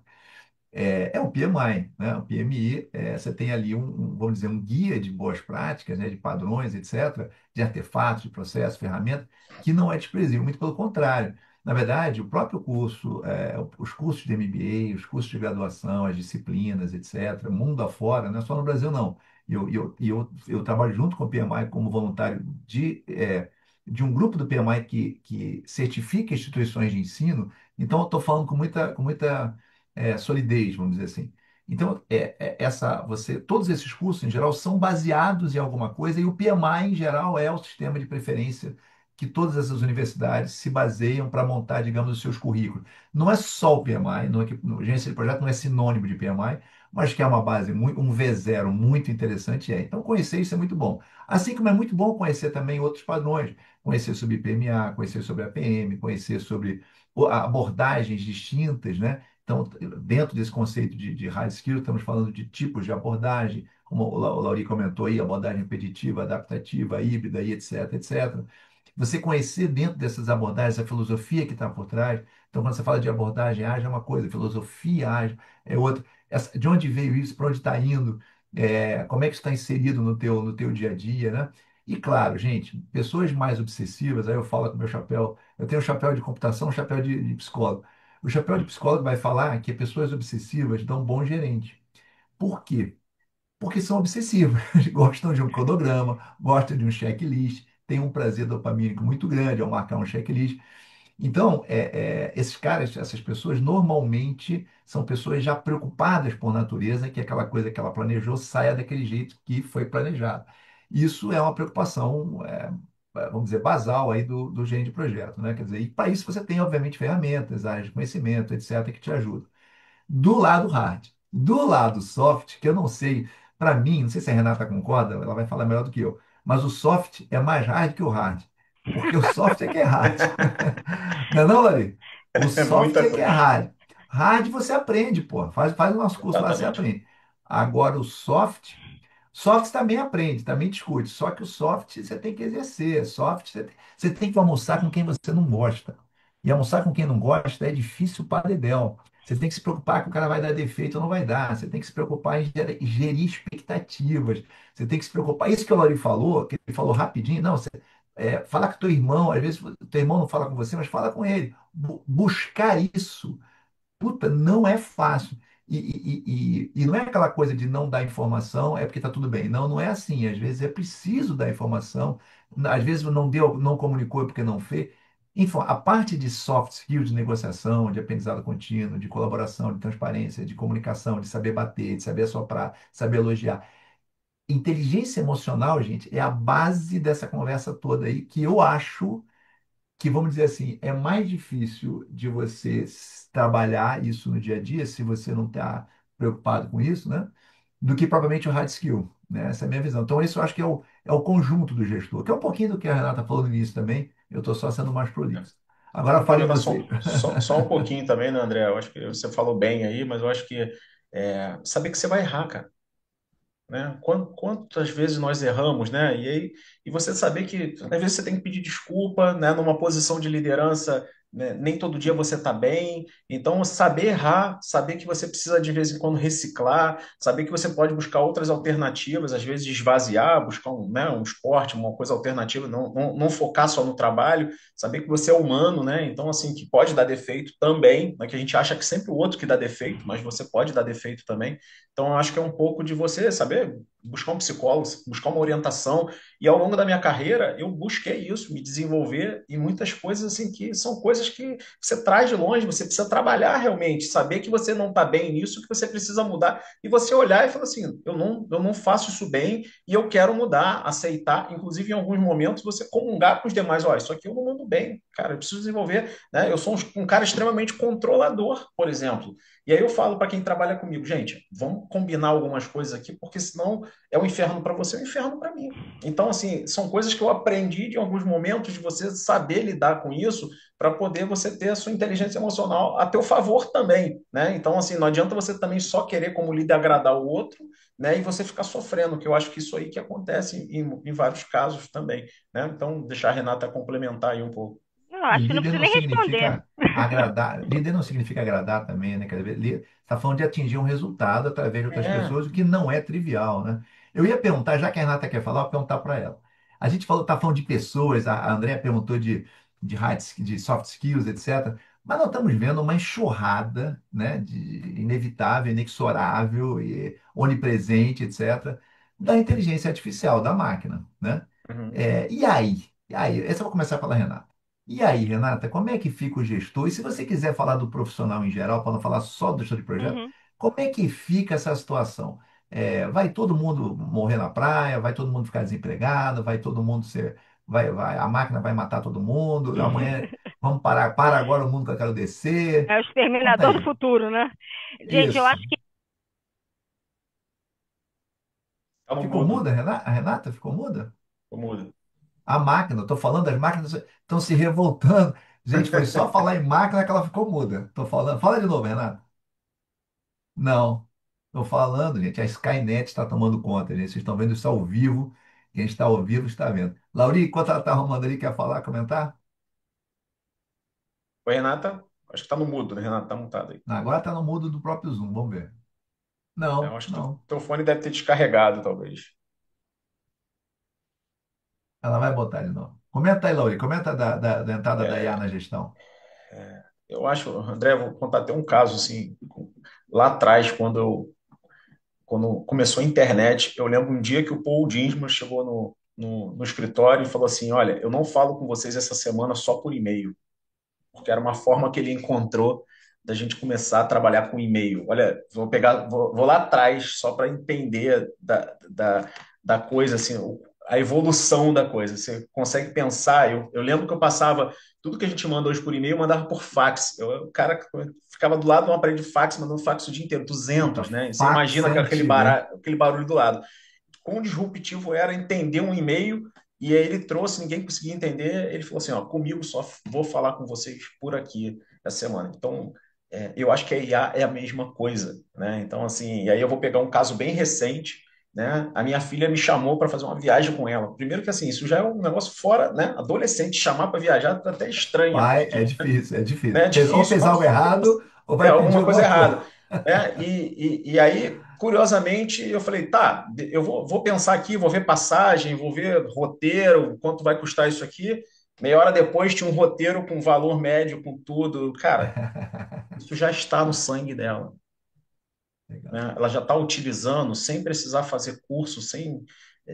É o PMI, né? O PMI, você tem ali vamos dizer, um guia de boas práticas, né? De padrões, etc., de artefatos, de processos, ferramentas, que não é desprezível, muito pelo contrário. Na verdade, o próprio curso, os cursos de MBA, os cursos de graduação, as disciplinas, etc., mundo afora, não é só no Brasil, não. Eu trabalho junto com o PMI como voluntário de um grupo do PMI que certifica instituições de ensino, então eu estou falando com muita solidez, vamos dizer assim. Então, todos esses cursos, em geral, são baseados em alguma coisa, e o PMI, em geral, é o sistema de preferência que todas essas universidades se baseiam para montar, digamos, os seus currículos. Não é só o PMI, não é que, gerência de projeto não é sinônimo de PMI, mas que é uma base, um V0 muito interessante é. Então, conhecer isso é muito bom. Assim como é muito bom conhecer também outros padrões, conhecer sobre PMA, conhecer sobre APM, conhecer sobre abordagens distintas, né? Então, dentro desse conceito de hard skills, estamos falando de tipos de abordagem, como o Lauri comentou aí, abordagem repetitiva, adaptativa, híbrida, e etc, etc. Você conhecer dentro dessas abordagens a filosofia que está por trás. Então, quando você fala de abordagem ágil é uma coisa, filosofia ágil é outra. De onde veio isso, para onde está indo, como é que isso está inserido no teu dia a dia, né? E claro, gente, pessoas mais obsessivas, aí eu falo com o meu chapéu, eu tenho um chapéu de computação, um chapéu de psicólogo. O chapéu de psicólogo vai falar que pessoas obsessivas dão bom gerente. Por quê? Porque são obsessivas, gostam de um cronograma, gostam de um checklist, têm um prazer dopamínico muito grande ao marcar um checklist. Então, esses caras, essas pessoas, normalmente são pessoas já preocupadas por natureza, que aquela coisa que ela planejou saia daquele jeito que foi planejado. Isso é uma preocupação, vamos dizer, basal aí do gerente de projeto, né? Quer dizer, e para isso você tem, obviamente, ferramentas, áreas de conhecimento, etc., que te ajudam do lado hard. Do lado soft, que eu não sei, para mim, não sei se a Renata concorda, ela vai falar melhor do que eu, mas o soft é mais hard que o hard. Porque o soft é que é hard. Não é não, Lari? O É soft muita é que é coisa. hard. Hard você aprende, pô. Faz o nosso curso lá, você Exatamente. aprende. Agora o soft também aprende, também discute. Só que o soft você tem que exercer. Soft você tem que almoçar com quem você não gosta. E almoçar com quem não gosta é difícil para dedéu. Você tem que se preocupar que o cara vai dar defeito ou não vai dar. Você tem que se preocupar em gerir expectativas. Você tem que se preocupar. Isso que o Lauri falou, que ele falou rapidinho, não, falar com teu irmão, às vezes o teu irmão não fala com você, mas fala com ele. Buscar isso. Puta, não é fácil. E não é aquela coisa de não dar informação, é porque está tudo bem. Não, não é assim. Às vezes é preciso dar informação. Às vezes não deu, não comunicou é porque não fez. Enfim, a parte de soft skills, de negociação, de aprendizado contínuo, de colaboração, de transparência, de comunicação, de saber bater, de saber assoprar, saber elogiar. Inteligência emocional, gente, é a base dessa conversa toda aí, que eu acho que, vamos dizer assim, é mais difícil de você trabalhar isso no dia a dia, se você não está preocupado com isso, né? Do que propriamente o hard skill, né? Essa é a minha visão. Então, isso eu acho que é o conjunto do gestor, que é um pouquinho do que a Renata falou no início também, eu estou só sendo mais prolixo. Vou Agora falem complementar vocês. só um pouquinho também, né, André? Eu acho que você falou bem aí, mas eu acho que saber que você vai errar, cara, né? Quantas vezes nós erramos, né? E você saber que às vezes você tem que pedir desculpa, né? Numa posição de liderança, né? Nem todo dia você está bem. Então, saber errar, saber que você precisa de vez em quando reciclar, saber que você pode buscar outras alternativas, às vezes esvaziar, buscar um esporte, uma coisa alternativa, não focar só no trabalho, saber que você é humano, né? Então, assim, que pode dar defeito também, né? Que a gente acha que sempre o outro que dá defeito, mas você pode dar defeito também. Então, eu acho que é um pouco de você saber buscar um psicólogo, buscar uma orientação. E ao longo da minha carreira, eu busquei isso, me desenvolver em muitas coisas assim que são coisas que você traz de longe, você precisa trabalhar realmente, saber que você não está bem nisso, que você precisa mudar, e você olhar e falar assim, eu não faço isso bem e eu quero mudar, aceitar, inclusive em alguns momentos você comungar com os demais, olha, isso aqui eu não mando bem, cara, eu preciso desenvolver, né? Eu sou um cara extremamente controlador, por exemplo. E aí eu falo para quem trabalha comigo, gente, vamos combinar algumas coisas aqui, porque senão é um inferno para você, é um inferno para mim. Então, assim, são coisas que eu aprendi de alguns momentos de você saber lidar com isso para poder você ter a sua inteligência emocional a teu favor também, né? Então, assim, não adianta você também só querer como líder agradar o outro, né? E você ficar sofrendo, que eu acho que isso aí que acontece em vários casos também, né? Então, deixar a Renata complementar aí um pouco. Eu E acho que não líder preciso não nem responder. significa agradar. Líder não significa agradar também, né? Quer dizer, está falando de atingir um resultado através de outras É, pessoas, o que não é trivial, né? Eu ia perguntar, já que a Renata quer falar, eu vou perguntar para ela. A gente falou, tá falando de pessoas, a Andrea perguntou de soft skills, etc. Mas nós estamos vendo uma enxurrada, né, de inevitável, inexorável e onipresente, etc., da inteligência artificial, da máquina, né? uhum. E aí? E aí? Essa eu vou começar pela Renata. E aí, Renata, como é que fica o gestor? E se você quiser falar do profissional em geral, para não falar só do gestor de projeto, Uhum. como é que fica essa situação? Vai todo mundo morrer na praia? Vai todo mundo ficar desempregado? Vai todo mundo ser. a máquina vai matar todo mundo, amanhã vamos parar, para agora o mundo que eu quero descer. É o Conta exterminador do aí. futuro, né? Gente, eu Isso. acho que Tá no Ficou mudo. muda, A Renata ficou muda? Tô mudo. A máquina, estou falando, as máquinas estão se revoltando. Gente, foi só falar em máquina que ela ficou muda. Estou falando. Fala de novo, Renata. Não. Estou falando, gente. A Skynet está tomando conta, gente. Vocês estão vendo isso ao vivo. Quem está ao vivo está vendo. Lauri, enquanto ela está arrumando ali, quer falar, comentar? Oi, Renata? Acho que tá no mudo, né, Renata? Tá mutado aí. Não, agora está no mudo do próprio Zoom. Vamos ver. Eu Não, acho que não. teu fone deve ter descarregado, talvez. Ela vai botar de novo. Comenta aí, Lauri. Comenta da entrada da IA É, na gestão. eu acho, André, vou contar até um caso, assim, lá atrás, quando começou a internet, eu lembro um dia que o Paul Dinsman chegou no escritório e falou assim, olha, eu não falo com vocês essa semana só por e-mail, porque era uma forma que ele encontrou da gente começar a trabalhar com e-mail. Olha, vou lá atrás só para entender da coisa, assim, a evolução da coisa. Você consegue pensar? Eu lembro que eu passava tudo que a gente manda hoje por e-mail, eu mandava por fax. O cara ficava do lado de um aparelho de fax, mandando fax o dia inteiro, Puta, 200, né? E você fax imagina é antigo, hein? aquele barulho do lado. Quão disruptivo era entender um e-mail, e aí ele trouxe, ninguém conseguia entender, ele falou assim, ó, comigo só vou falar com vocês por aqui essa semana. Então, eu acho que a IA é a mesma coisa, né? Então, assim, e aí eu vou pegar um caso bem recente, né? A minha filha me chamou para fazer uma viagem com ela. Primeiro que, assim, isso já é um negócio fora, né? Adolescente chamar para viajar tá até estranho Pai, até, é difícil, é difícil. né? É Ou difícil, fez algo errado, ou vai pedir alguma coisa alguma coisa. errada. Né? E aí, curiosamente, eu falei, tá, eu vou pensar aqui, vou ver passagem, vou ver roteiro, quanto vai custar isso aqui. Meia hora depois tinha um roteiro com valor médio, com tudo. Cara, isso já está no sangue dela. Legal. Né? Ela já está utilizando sem precisar fazer curso,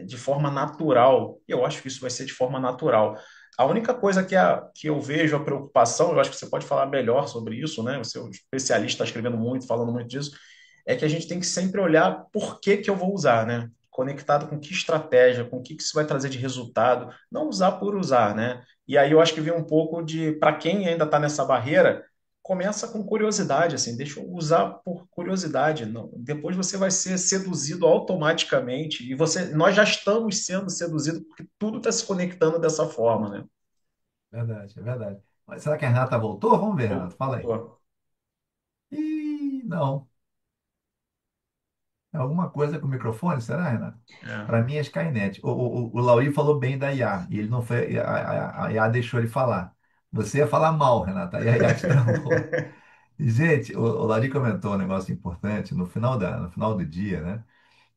de forma natural. E eu acho que isso vai ser de forma natural. A única coisa que eu vejo a preocupação, eu acho que você pode falar melhor sobre isso, né? Você é um especialista, está escrevendo muito, falando muito disso, é que a gente tem que sempre olhar por que que eu vou usar, né? Conectado com que estratégia, com o que que isso vai trazer de resultado, não usar por usar, né? E aí eu acho que vem um pouco de, para quem ainda está nessa barreira, começa com curiosidade, assim, deixa eu usar por curiosidade. Não, depois você vai ser seduzido automaticamente e nós já estamos sendo seduzidos porque tudo está se conectando dessa forma, né? Verdade, é verdade. Mas será que a Renata voltou? Vamos ver, Renata. Fala aí. Voltou. Ih, não. É alguma coisa com o microfone, será, Renata? É. Para mim é Skynet. O Lauri falou bem da IA, e ele não foi. A IA deixou ele falar. Você ia falar mal, Renata, aí a IA te travou. E, gente, o Lauri comentou um negócio importante no final do dia, né?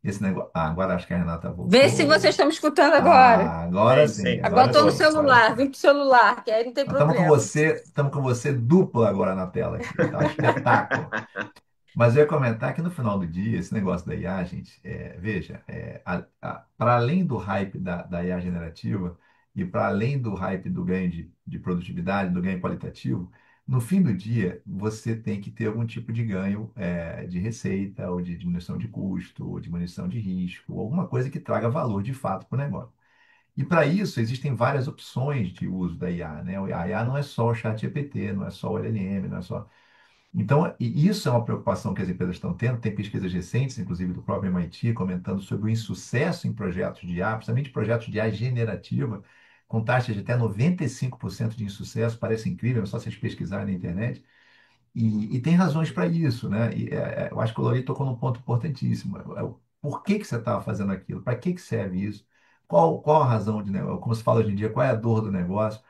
Esse negócio. Ah, agora acho que a Renata Vê se vocês voltou. estão me escutando agora. Ah, Sim, sim, Agora agora estou no sim. agora celular, sim. vim pro celular, que aí não tem problema. Estamos com você dupla agora na tela aqui, tá? Espetáculo. Mas eu ia comentar que no final do dia, esse negócio da IA, gente, veja, para além do hype da IA generativa e para além do hype do ganho de produtividade, do ganho qualitativo, no fim do dia, você tem que ter algum tipo de ganho de receita, ou de diminuição de custo, ou diminuição de risco, ou alguma coisa que traga valor de fato para o negócio. E para isso, existem várias opções de uso da IA, né? A IA não é só o ChatGPT, não é só o LLM, não é só. Então, e isso é uma preocupação que as empresas estão tendo. Tem pesquisas recentes, inclusive do próprio MIT, comentando sobre o insucesso em projetos de IA, principalmente projetos de IA generativa, com taxas de até 95% de insucesso. Parece incrível, é só vocês pesquisarem na internet. E tem razões para isso, né? Eu acho que o Lori tocou num ponto importantíssimo. Por que que você estava fazendo aquilo? Para que que serve isso? Qual a razão de negócio? Como se fala hoje em dia, qual é a dor do negócio?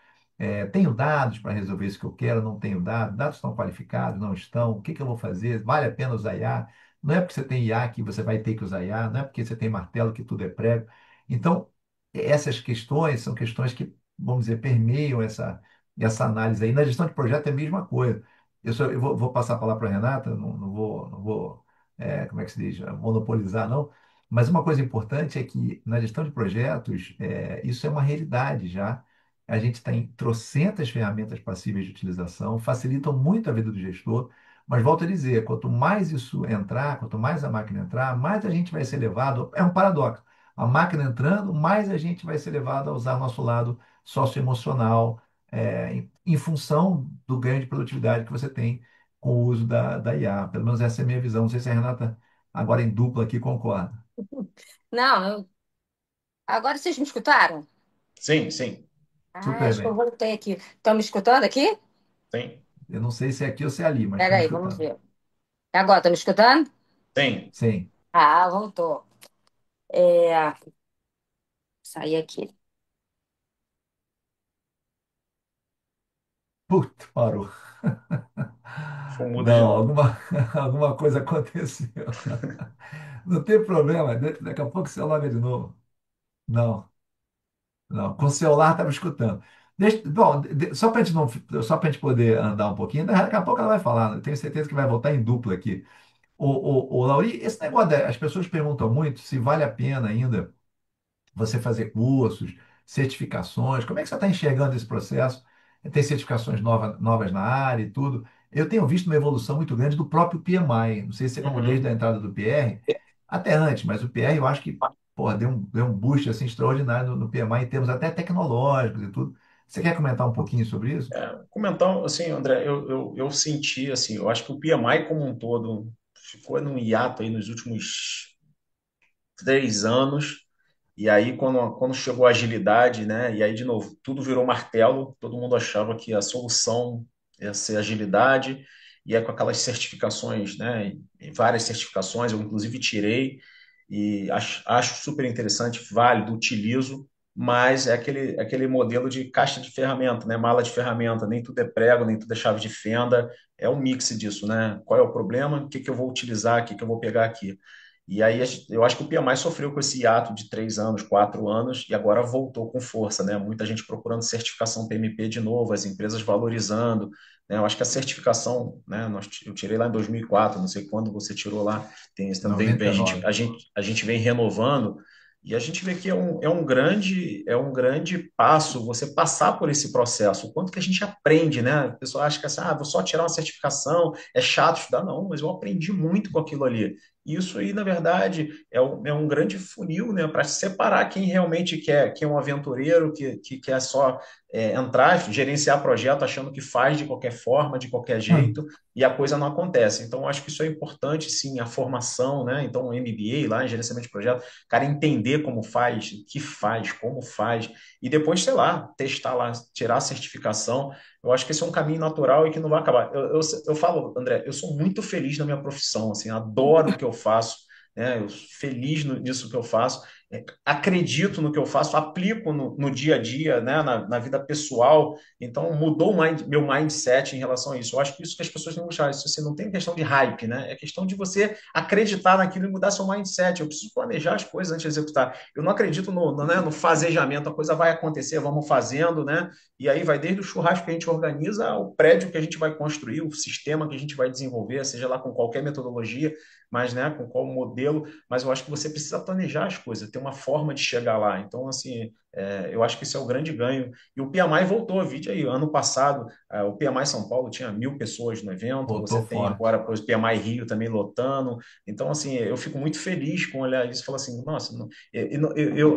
Tenho dados para resolver isso que eu quero? Não tenho dados? Dados estão qualificados? Não estão? O que que eu vou fazer? Vale a pena usar IA? Não é porque você tem IA que você vai ter que usar IA, não é porque você tem martelo que tudo é prego. Então, essas questões são questões que, vamos dizer, permeiam essa análise aí. Na gestão de projeto é a mesma coisa. Eu vou passar a palavra para a Renata, não vou, como é que se diz, monopolizar, não. Mas uma coisa importante é que na gestão de projetos, isso é uma realidade já. A gente tem trocentas ferramentas passíveis de utilização, facilitam muito a vida do gestor, mas volto a dizer, quanto mais isso entrar, quanto mais a máquina entrar, mais a gente vai ser levado. É um paradoxo. a máquina entrando, mais a gente vai ser levado a usar nosso lado socioemocional, em função do ganho de produtividade que você tem com o uso da IA. Pelo menos essa é a minha visão. Não sei se a Renata, agora em dupla aqui, concorda. Não, agora vocês me escutaram? Sim, sim, Ah, Super acho que eu bem. voltei aqui. Estão me escutando aqui? sim, Eu não sei se é aqui ou se é ali, mas estamos Peraí, vamos escutando. ver. Agora, estão me escutando? sim. Sim. Ah, voltou. É, saí aqui. Putz, parou. Foi mudo de Não, novo. alguma coisa aconteceu. Não tem problema, daqui a pouco você loga de novo. Não, não, com o celular estava escutando. Bom, só para gente não, só para gente poder andar um pouquinho, daqui a pouco ela vai falar, eu tenho certeza que vai voltar em dupla aqui. O Lauri, esse negócio, as pessoas perguntam muito se vale a pena ainda você fazer cursos, certificações. Como é que você está enxergando esse processo? Tem certificações novas na área e tudo. Eu tenho visto uma evolução muito grande do próprio PMI. Não sei se é como desde Uhum. a entrada do PR, até antes, mas o PR eu acho que porra, deu um boost assim, extraordinário no PMI em termos até tecnológicos e tudo. Você quer comentar um pouquinho sobre isso? Comentar, assim, André, eu senti, assim, eu acho que o PMI como um todo ficou num hiato aí nos últimos 3 anos. E aí, quando chegou a agilidade, né? E aí, de novo, tudo virou martelo. Todo mundo achava que a solução ia ser agilidade. E é com aquelas certificações, né? E várias certificações, eu inclusive tirei. E acho super interessante, válido, utilizo. Mas é aquele modelo de caixa de ferramenta, né? Mala de ferramenta. Nem tudo é prego, nem tudo é chave de fenda. É um mix disso, né? Qual é o problema? O que que eu vou utilizar? O que que eu vou pegar aqui? E aí eu acho que o PMI sofreu com esse hiato de 3 anos, 4 anos, e agora voltou com força, né? Muita gente procurando certificação PMP de novo, as empresas valorizando, né? Eu acho que a certificação, né? Eu tirei lá em 2004, não sei quando você tirou lá, Noventa e nove. a gente vem renovando, e a gente vê que é um grande passo você passar por esse processo. O quanto que a gente aprende, né? A pessoa acha que assim, vou só tirar uma certificação, é chato estudar. Não, mas eu aprendi muito com aquilo ali. Isso aí, na verdade, é um grande funil, né, para separar quem realmente quer, quem é um aventureiro, que quer só entrar, gerenciar projeto achando que faz de qualquer forma, de qualquer jeito, e a coisa não acontece. Então, acho que isso é importante, sim, a formação, né? Então, o MBA lá em gerenciamento de projeto, cara, entender como faz, o que faz, como faz, e depois, sei lá, testar lá, tirar a certificação. Eu acho que esse é um caminho natural e que não vai acabar. Eu falo, André, eu sou muito feliz na minha profissão, assim, adoro o que eu faço, né? Eu sou feliz nisso que eu faço, acredito no que eu faço, aplico no dia a dia, né? Na vida pessoal. Então, mudou meu mindset em relação a isso. Eu acho que isso que as pessoas têm que buscar. Isso assim, não tem questão de hype, né? É questão de você acreditar naquilo e mudar seu mindset. Eu preciso planejar as coisas antes de executar. Eu não acredito no fazejamento, a coisa vai acontecer, vamos fazendo, né? E aí vai desde o churrasco que a gente organiza ao prédio que a gente vai construir, o sistema que a gente vai desenvolver, seja lá com qualquer metodologia, mas né, com qual modelo. Mas eu acho que você precisa planejar as coisas, ter uma forma de chegar lá. Então, assim, eu acho que esse é o grande ganho. E o PMI voltou, vídeo aí, ano passado, o PMI São Paulo tinha 1.000 pessoas no evento, Voltou você tem agora forte. o PMI Rio também lotando. Então, assim, eu fico muito feliz com olhar isso e falar assim, nossa,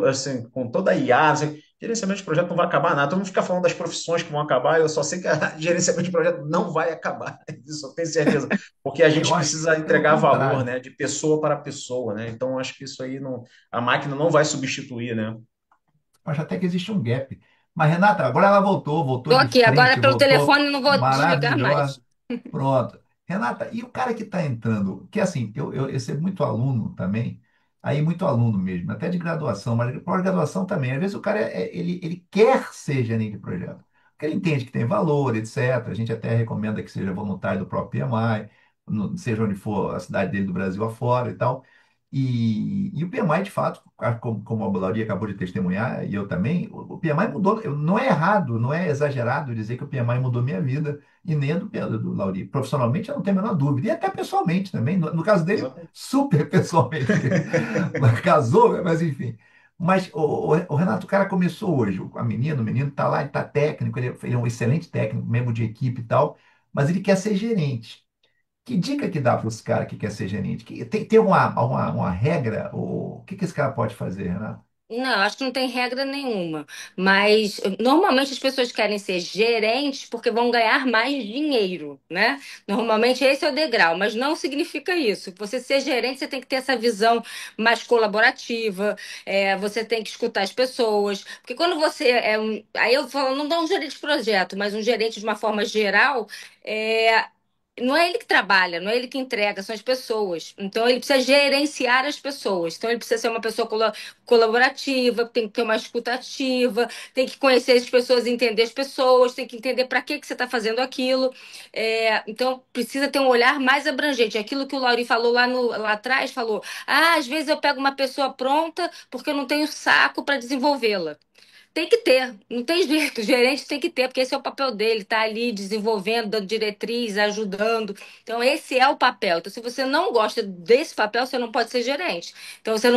assim, com toda a IA, assim, gerenciamento de projeto não vai acabar nada. Todo mundo fica falando das profissões que vão acabar, eu só sei que a gerenciamento de projeto não vai acabar. Isso eu tenho certeza. Porque a Eu gente acho precisa pelo entregar valor, contrário. né? De pessoa para pessoa, né? Então, acho que isso aí não, a máquina não vai substituir, né? Acho até que existe um gap. Mas, Renata, agora ela voltou Tô de aqui, agora frente, pelo voltou telefone não vou desligar maravilhosa. mais. Pronto. Renata, e o cara que está entrando? Que assim, eu recebo muito aluno também, aí muito aluno mesmo, até de graduação, mas de pós-graduação também. Às vezes o cara ele quer ser gerente de projeto, porque ele entende que tem valor, etc. A gente até recomenda que seja voluntário do próprio PMI, seja onde for a cidade dele do Brasil afora e tal. E o PMI, de fato, como a Lauria acabou de testemunhar, e eu também, o PMI mudou. Não é errado, não é exagerado dizer que o PMI mudou minha vida, e nem a do Pedro, do Lauri. Profissionalmente, eu não tenho a menor dúvida. E até pessoalmente também. No caso dele, Exatamente. super pessoalmente, porque casou, mas enfim. Mas o Renato, o cara começou hoje, o menino está lá, ele está técnico, ele é um excelente técnico, membro de equipe e tal, mas ele quer ser gerente. Que dica que dá para os caras que quer ser gerente? Tem uma regra? Ou, o que que esse cara pode fazer, Renato? Não, acho que não tem regra nenhuma. Mas normalmente as pessoas querem ser gerentes porque vão ganhar mais dinheiro, né? Normalmente esse é o degrau, mas não significa isso. Você ser gerente, você tem que ter essa visão mais colaborativa, você tem que escutar as pessoas. Porque quando você é um. Aí eu falo, não dá um gerente de projeto, mas um gerente de uma forma geral. é, Não é ele que trabalha, não é ele que entrega, são as pessoas. Então ele precisa gerenciar as pessoas. Então ele precisa ser uma pessoa colaborativa, tem que ter uma escuta ativa, tem que conhecer as pessoas, entender as pessoas, tem que entender para que você está fazendo aquilo. Então precisa ter um olhar mais abrangente. Aquilo que o Lauri falou lá atrás, falou: às vezes eu pego uma pessoa pronta porque eu não tenho saco para desenvolvê-la. Tem que ter, não tem jeito, o gerente tem que ter, porque esse é o papel dele, tá ali desenvolvendo, dando diretriz, ajudando. Então, esse é o papel. Então, se você não gosta desse papel, você não pode ser gerente. Então, você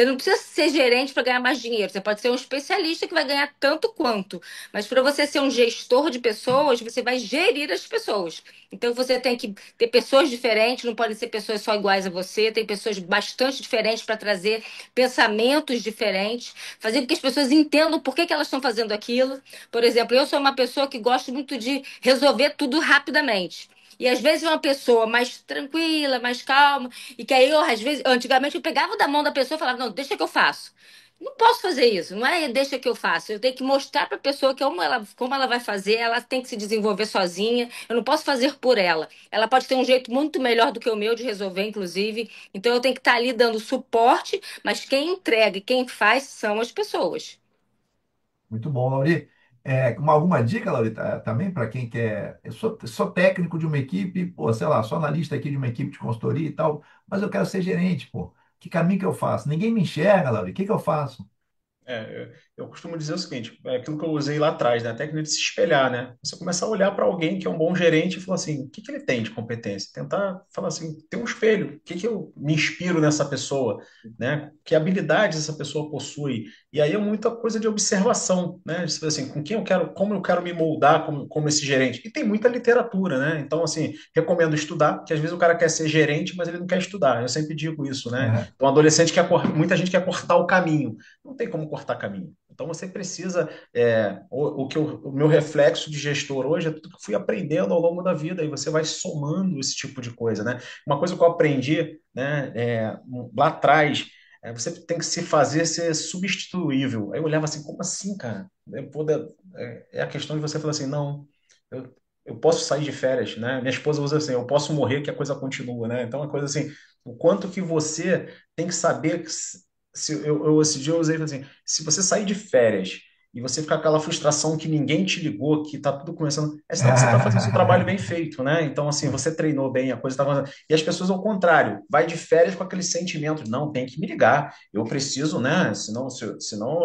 não precisa ser gerente para ganhar mais dinheiro. Você pode ser um especialista que vai ganhar tanto quanto. Mas para você ser um gestor de pessoas, você vai gerir as pessoas. Então, você tem que ter pessoas diferentes, não podem ser pessoas só iguais a você, tem pessoas bastante diferentes para trazer pensamentos diferentes, fazer com que as pessoas entendam por que que elas estão fazendo aquilo. Por exemplo, eu sou uma pessoa que gosto muito de resolver tudo rapidamente. E às vezes uma pessoa mais tranquila, mais calma, e que aí eu, às vezes, antigamente eu pegava da mão da pessoa e falava, não, deixa que eu faço. Não posso fazer isso, não é deixa que eu faço. Eu tenho que mostrar para a pessoa que como ela vai fazer, ela tem que se desenvolver sozinha. Eu não posso fazer por ela. Ela pode ter um jeito muito melhor do que o meu de resolver, inclusive. Então eu tenho que estar ali dando suporte, mas quem entrega e quem faz são as pessoas. Muito bom, Lauri. Alguma dica, Lauri, também para quem quer. Eu sou técnico de uma equipe, pô, sei lá, sou analista aqui de uma equipe de consultoria e tal, mas eu quero ser gerente, pô. Que caminho que eu faço? Ninguém me enxerga, Lauri. O que que eu faço? Eu costumo dizer o seguinte, é aquilo que eu usei lá atrás, né? A técnica de se espelhar, né? Você começar a olhar para alguém que é um bom gerente e falar assim, o que que ele tem de competência? Tentar falar assim, tem um espelho, o que que eu me inspiro nessa pessoa, né? Que habilidades essa pessoa possui? E aí é muita coisa de observação, né? De saber assim, com quem eu quero, como eu quero me moldar como esse gerente. E tem muita literatura, né? Então, assim, recomendo estudar, que às vezes o cara quer ser gerente, mas ele não quer estudar. Eu sempre digo isso, né? É, Então, adolescente muita gente quer cortar o caminho, não tem como cortar caminho. Então você precisa, o meu reflexo de gestor hoje é tudo que eu fui aprendendo ao longo da vida, e você vai somando esse tipo de coisa, né? Uma coisa que eu aprendi, né, lá atrás, você tem que se fazer ser substituível. Aí eu olhava assim, como assim, cara? É a questão de você falar assim, não, eu, eu posso sair de férias, né? Minha esposa usa assim, eu posso morrer que a coisa continua, né? Então é uma coisa assim, o quanto que você tem que saber que esse dia eu usei assim, se você sair de férias e você ficar com aquela frustração que ninguém te ligou, que tá tudo começando, é sinal que você tá fazendo o seu trabalho bem feito, né? Então, assim, você treinou bem, a coisa tá acontecendo. E as pessoas, ao contrário, vai de férias com aquele sentimento, de, não, tem que me ligar, eu preciso, né? Senão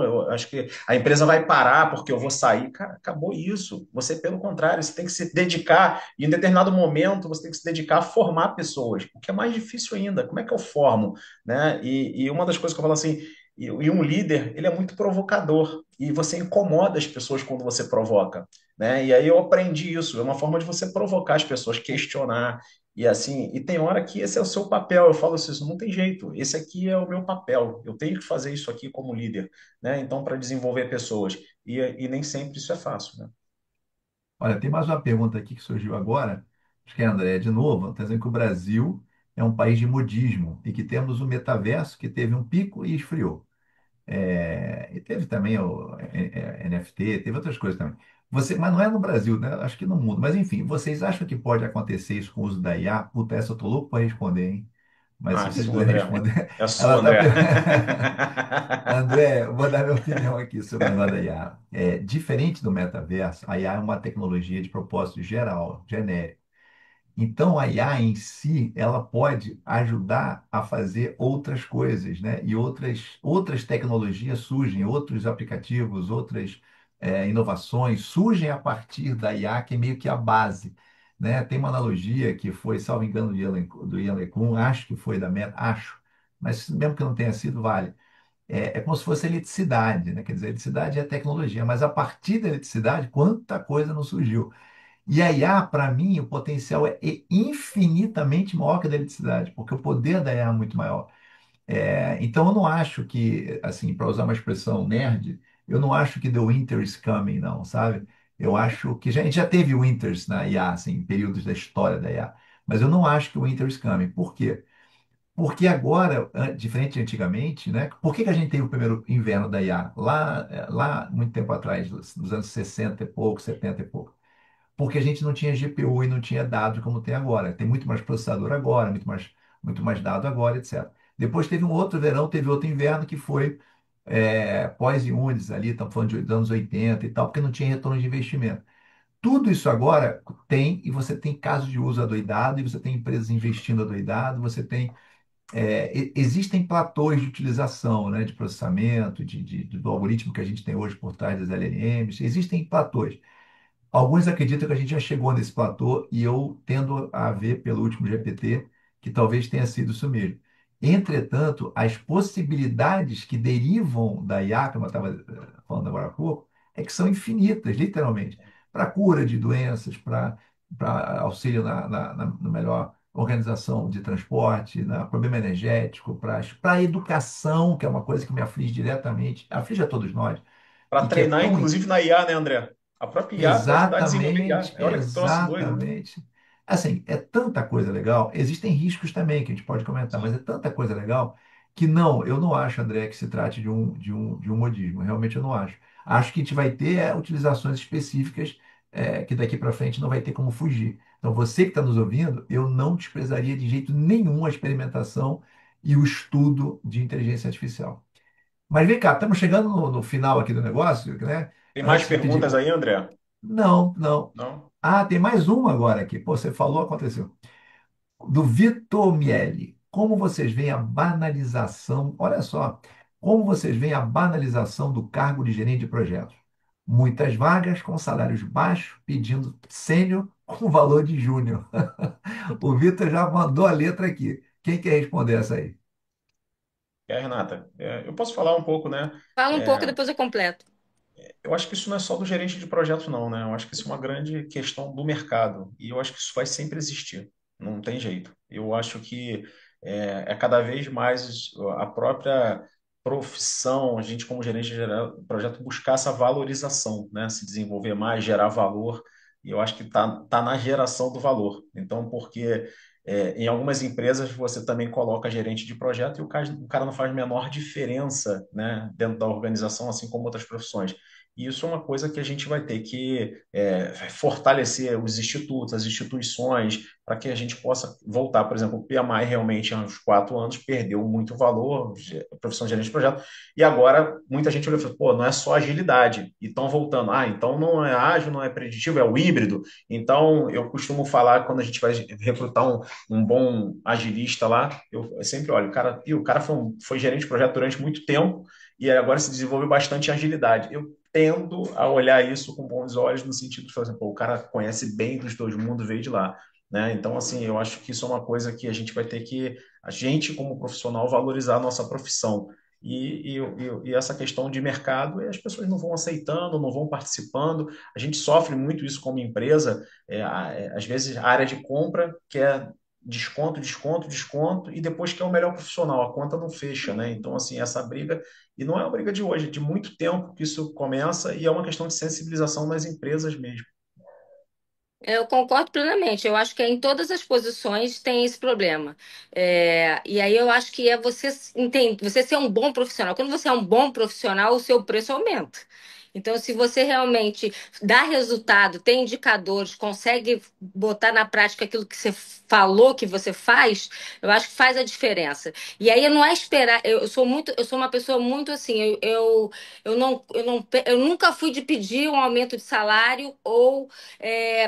eu acho que a empresa vai parar porque eu vou sair. Cara, acabou isso. Você, pelo contrário, você tem que se dedicar, e em determinado momento você tem que se dedicar a formar pessoas, o que é mais difícil ainda. Como é que eu formo? Né? E uma das coisas que eu falo assim, e um líder, ele é muito provocador, e você incomoda as pessoas quando você provoca, né? E aí eu aprendi isso, é uma forma de você provocar as pessoas, questionar, e assim, e tem hora que esse é o seu papel, eu falo assim, isso não tem jeito, esse aqui é o meu papel, eu tenho que fazer isso aqui como líder, né? Então, para desenvolver pessoas, e nem sempre isso é fácil, né? olha, tem mais uma pergunta aqui que surgiu agora. Acho que é a André de novo. Está dizendo que o Brasil é um país de modismo e que temos o metaverso que teve um pico e esfriou. E teve também o NFT, teve outras coisas também. Mas não é no Brasil, né? Acho que no mundo. Mas enfim, vocês acham que pode acontecer isso com o uso da IA? Puta, essa eu tô louco para responder, hein? Mas se Ah, é vocês sua, puderem André. responder, É ela sua, está. André. André, eu vou dar minha opinião aqui sobre o negócio da IA. Diferente do metaverso, a IA é uma tecnologia de propósito geral, genérico. Então, a IA em si, ela pode ajudar a fazer outras coisas, né? E outras tecnologias surgem, outros aplicativos, outras inovações surgem a partir da IA, que é meio que a base, né? Tem uma analogia que foi, salvo engano, do Ian LeCun, acho que foi da Meta, acho, mas mesmo que não tenha sido, vale. É como se fosse a eletricidade, né? Quer dizer, a eletricidade é tecnologia, mas a partir da eletricidade, quanta coisa não surgiu. E a IA, para mim, o potencial é infinitamente maior que a da eletricidade, porque o poder da IA é muito maior. Então, eu não acho que, assim, para usar uma expressão nerd, eu não acho que the winter is coming, não, sabe? Eu acho que a gente já teve winters na IA, assim, em períodos da história da IA, mas eu não acho que o winter is coming. Por quê? Porque agora, diferente de antigamente, né? Por que que a gente teve o primeiro inverno da IA? Lá muito tempo atrás, nos anos 60 e pouco, 70 e pouco. Porque a gente não tinha GPU e não tinha dados como tem agora. Tem muito mais processador agora, muito mais dado agora, etc. Depois teve um outro verão, teve outro inverno que foi pós-Yunes ali, estamos falando dos anos 80 e tal, porque não tinha retorno de investimento. Tudo isso agora tem, e você tem casos de uso adoidado, e você tem empresas investindo adoidado, você tem existem platôs de utilização, né, de processamento, do algoritmo que a gente tem hoje por trás das LLMs, existem platôs. Alguns acreditam que a gente já chegou nesse platô e eu tendo a ver pelo último GPT que talvez tenha sido isso mesmo. Entretanto, as possibilidades que derivam da IA, como eu estava falando agora há pouco, é que são infinitas, literalmente, para cura de doenças, para auxílio na melhor organização de transporte, na problema energético, para a educação, que é uma coisa que me aflige diretamente, aflige a todos nós, Para e que é treinar, tão inclusive na IA, né, André? A própria IA para ajudar a desenvolver IA. Exatamente, Olha que troço doido. exatamente. Assim, é tanta coisa legal. Existem riscos também que a gente pode comentar, mas é tanta coisa legal que não, eu não acho, André, que se trate de um modismo. Realmente eu não acho. Acho que a gente vai ter utilizações específicas que daqui para frente não vai ter como fugir. Então, você que está nos ouvindo, eu não desprezaria de jeito nenhum a experimentação e o estudo de inteligência artificial. Mas vem cá, estamos chegando no final aqui do negócio, né? Tem mais Antes de pedir. perguntas aí, André? Não, não. Não? Ah, tem mais uma agora aqui. Pô, você falou, aconteceu. Do Vitor Miele. Como vocês veem a banalização? Olha só, como vocês veem a banalização do cargo de gerente de projetos? Muitas vagas com salários baixos, pedindo sênior com valor de júnior. O Vitor já mandou a letra aqui. Quem quer responder essa aí? Renata, eu posso falar um pouco, né? Fala um pouco, É, depois eu completo. eu acho que isso não é só do gerente de projeto, não, né? Eu acho que isso é uma grande questão do mercado. E eu acho que isso vai sempre existir. Não tem jeito. Eu acho que é cada vez mais a própria profissão, a gente como gerente de projeto, buscar essa valorização, né? Se desenvolver mais, gerar valor. E eu acho que tá na geração do valor. Então, porque em algumas empresas você também coloca gerente de projeto e o cara não faz a menor diferença, né? Dentro da organização, assim como outras profissões. E isso é uma coisa que a gente vai ter que fortalecer os institutos, as instituições, para que a gente possa voltar. Por exemplo, o PMI realmente, há uns 4 anos, perdeu muito valor, a profissão de gerente de projeto, e agora muita gente olha e fala, pô, não é só agilidade, e estão voltando. Ah, então não é ágil, não é preditivo, é o híbrido. Então, eu costumo falar, quando a gente vai recrutar um bom agilista lá, eu sempre olho, o cara foi gerente de projeto durante muito tempo, e agora se desenvolveu bastante agilidade. Eu tendo a olhar isso com bons olhos, no sentido de falar assim, pô, o cara conhece bem dos dois mundos, veio de lá. Né? Então, assim, eu acho que isso é uma coisa que a gente vai ter que, a gente como profissional, valorizar a nossa profissão. E essa questão de mercado, as pessoas não vão aceitando, não vão participando. A gente sofre muito isso como empresa. Às vezes, a área de compra quer desconto, desconto, desconto, e depois quer o melhor profissional. A conta não fecha, né? Então, assim, essa briga e não é uma briga de hoje, é de muito tempo que isso começa e é uma questão de sensibilização nas empresas mesmo. Eu concordo plenamente. Eu acho que em todas as posições tem esse problema. E aí eu acho que é você entende, você ser um bom profissional. Quando você é um bom profissional, o seu preço aumenta. Então, se você realmente dá resultado, tem indicadores, consegue botar na prática aquilo que você falou que você faz, eu acho que faz a diferença. E aí não é esperar. Eu sou uma pessoa muito assim. Eu nunca fui de pedir um aumento de salário ou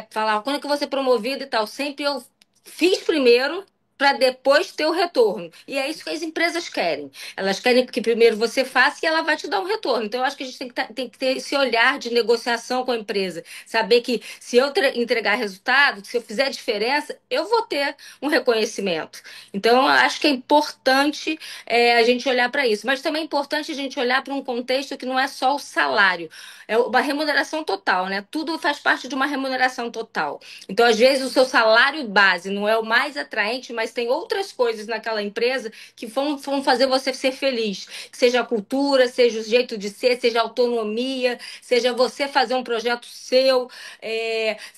falava, quando é que eu vou ser promovido e tal. Sempre eu fiz primeiro, para depois ter o retorno. E é isso que as empresas querem. Elas querem que primeiro você faça e ela vai te dar um retorno. Então, eu acho que a gente tem que ter esse olhar de negociação com a empresa. Saber que se eu entregar resultado, se eu fizer diferença, eu vou ter um reconhecimento. Então, eu acho que é importante a gente olhar para isso. Mas também é importante a gente olhar para um contexto que não é só o salário. É uma remuneração total, né? Tudo faz parte de uma remuneração total. Então, às vezes, o seu salário base não é o mais atraente, mas tem outras coisas naquela empresa que vão fazer você ser feliz. Seja a cultura, seja o jeito de ser, seja a autonomia, seja você fazer um projeto seu,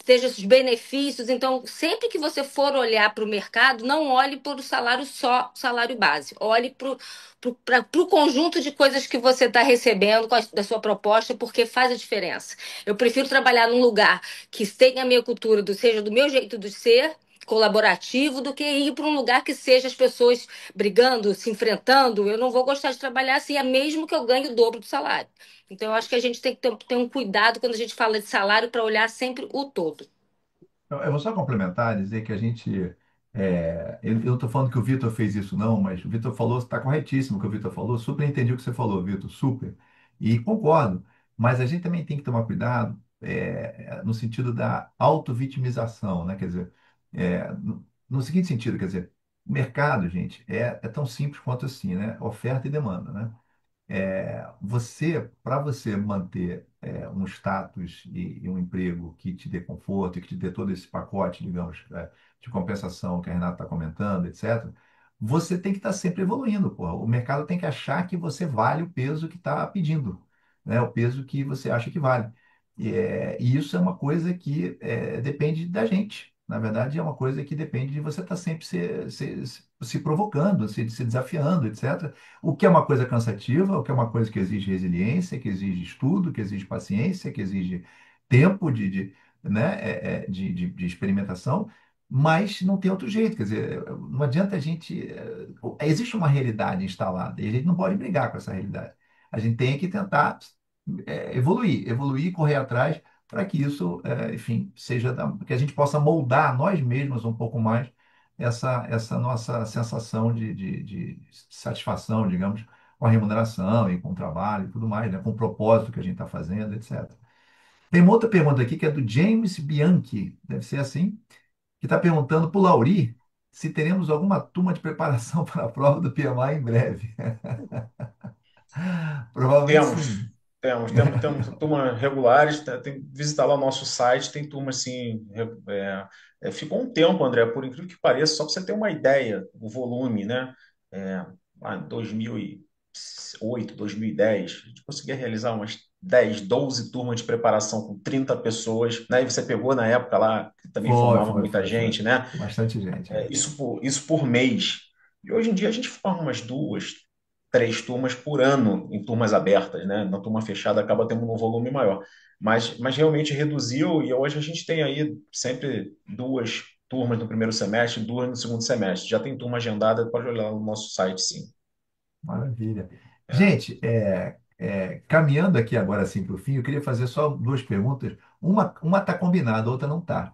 seja os benefícios. Então, sempre que você for olhar para o mercado, não olhe por o salário só, salário base. Olhe para o conjunto de coisas que você está recebendo da sua proposta, porque faz a diferença. Eu prefiro trabalhar num lugar que tenha a minha cultura, seja do meu jeito de ser, colaborativo, do que ir para um lugar que seja as pessoas brigando, se enfrentando. Eu não vou gostar de trabalhar assim, é mesmo que eu ganhe o dobro do salário. Então, eu acho que a gente tem que ter um cuidado quando a gente fala de salário para olhar sempre o todo. Eu vou só complementar, dizer que a gente. Eu não estou falando que o Vitor fez isso, não, mas o Vitor falou, está corretíssimo o que o Vitor falou, super entendi o que você falou, Vitor, super. E concordo, mas a gente também tem que tomar cuidado no sentido da auto-vitimização, né? Quer dizer, no seguinte sentido, quer dizer, o mercado, gente, é tão simples quanto assim, né? Oferta e demanda, né? Para você manter um status e um emprego que te dê conforto e que te dê todo esse pacote, digamos, de compensação que a Renata está comentando, etc., você tem que estar sempre evoluindo, pô. O mercado tem que achar que você vale o peso que está pedindo, né? O peso que você acha que vale. E isso é uma coisa que depende da gente. Na verdade, é uma coisa que depende de você estar sempre se provocando, se desafiando, etc. O que é uma coisa cansativa, o que é uma coisa que exige resiliência, que exige estudo, que exige paciência, que exige tempo né, de experimentação, mas não tem outro jeito. Quer dizer, não adianta a gente. Existe uma realidade instalada e a gente não pode brigar com essa realidade. A gente tem que tentar evoluir, correr atrás para que isso, enfim, que a gente possa moldar nós mesmos um pouco mais essa nossa sensação de satisfação, digamos, com a remuneração e com o trabalho e tudo mais, né? Com o propósito que a gente está fazendo, etc. Tem uma outra pergunta aqui que é do James Bianchi, deve ser assim, que está perguntando para o Lauri se teremos alguma turma de preparação para a prova do PMI em breve. Provavelmente Temos, sim. temos turmas regulares, tem que visitar lá o nosso site, tem turma assim. Ficou um tempo, André, por incrível que pareça, só para você ter uma ideia, o volume, né? Lá em 2008, 2010, a gente conseguia realizar umas 10, 12 turmas de preparação com 30 pessoas, né? E você pegou na época lá, que também Foi, formava foi, muita foi, foi. gente, né? Bastante gente. Isso por mês. E hoje em dia a gente forma umas duas, três turmas por ano em turmas abertas, né? Na turma fechada acaba tendo um volume maior. Mas realmente reduziu e hoje a gente tem aí sempre duas turmas no primeiro semestre, duas no segundo semestre. Já tem turma agendada, pode olhar lá no nosso site, sim. Maravilha. É. Gente, caminhando aqui agora assim para o fim, eu queria fazer só duas perguntas. Uma está combinada, a outra não está.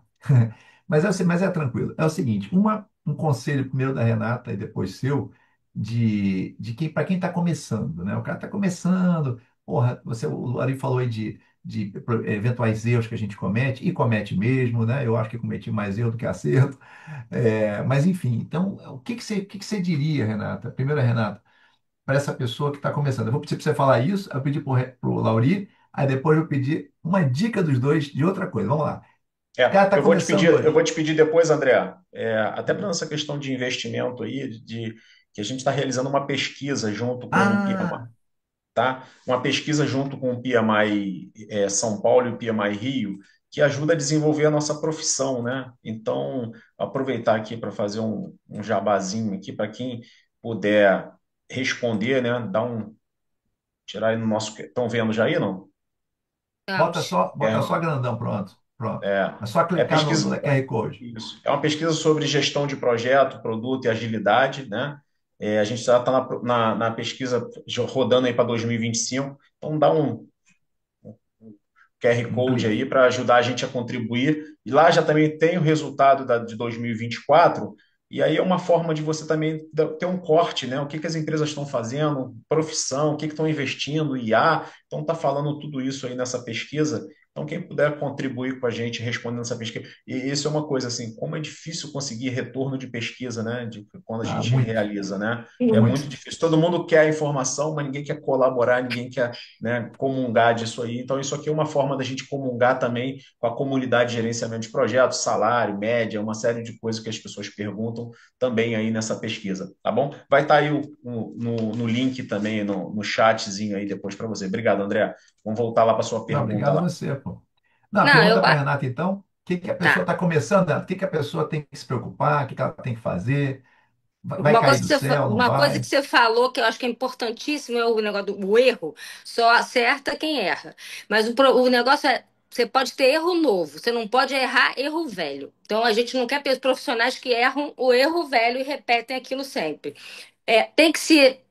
Mas é tranquilo. É o seguinte, um conselho primeiro da Renata e depois seu, de quem, para quem está começando, né? O cara está começando, porra, o Ari falou aí de eventuais erros que a gente comete, e comete mesmo, né? Eu acho que cometi mais erro do que acerto. Mas enfim, então, o que que você diria, Renata? Primeiro, Renata para essa pessoa que está começando. Eu vou pedir para você falar isso, eu pedi para o Lauri, aí depois eu vou pedir uma dica dos dois de outra coisa. Vamos lá. O cara está Eu vou te começando pedir, eu vou hoje. te pedir depois, André, até para essa questão de investimento aí, que a gente está realizando uma pesquisa junto com o PMI, Ah, tá? Uma pesquisa junto com o PMI São Paulo e o PMI Rio, que ajuda a desenvolver a nossa profissão, né? Então, aproveitar aqui para fazer um jabazinho aqui para quem puder responder, né? Tirar aí no nosso. Estão vendo já aí, não? Vamos. bota É, só grandão, pronto. Pronto. é, É só é clicar no pesquisa. QR Code. Isso. É uma pesquisa sobre gestão de projeto, produto e agilidade, né? A gente já está na pesquisa rodando aí para 2025, então dá um QR Um Code clique. aí para ajudar a gente a contribuir. E lá já também tem o resultado de 2024 E aí é uma forma de você também ter um corte, né? O que as empresas estão fazendo, profissão, o que estão investindo, IA. Então, está falando tudo isso aí nessa pesquisa. Então, quem puder contribuir com a gente respondendo essa pesquisa. E isso é uma coisa assim, como é difícil conseguir retorno de pesquisa, né? Quando a Ah, gente muito, realiza, né? É muito. muito difícil. Todo mundo quer a informação, mas ninguém quer colaborar, ninguém quer, né, comungar disso aí. Então, isso aqui é uma forma da gente comungar também com a comunidade de gerenciamento de projetos, salário, média, uma série de coisas que as pessoas perguntam também aí nessa pesquisa, tá bom? Vai estar aí no link também, no chatzinho aí depois para você. Obrigado, André. Vamos voltar lá para sua Não, pergunta obrigado a lá. você, pô. Não, Não, pergunta para Renata, então, o que que a pessoa tá. está começando, o que que a pessoa tem que se preocupar, o que que ela tem que fazer, vai Uma cair coisa que do céu, não uma coisa que vai? você falou que eu acho que é importantíssimo é o negócio do erro. Só acerta quem erra. Mas o negócio é, você pode ter erro novo, você não pode errar erro velho. Então a gente não quer profissionais que erram o erro velho e repetem aquilo sempre.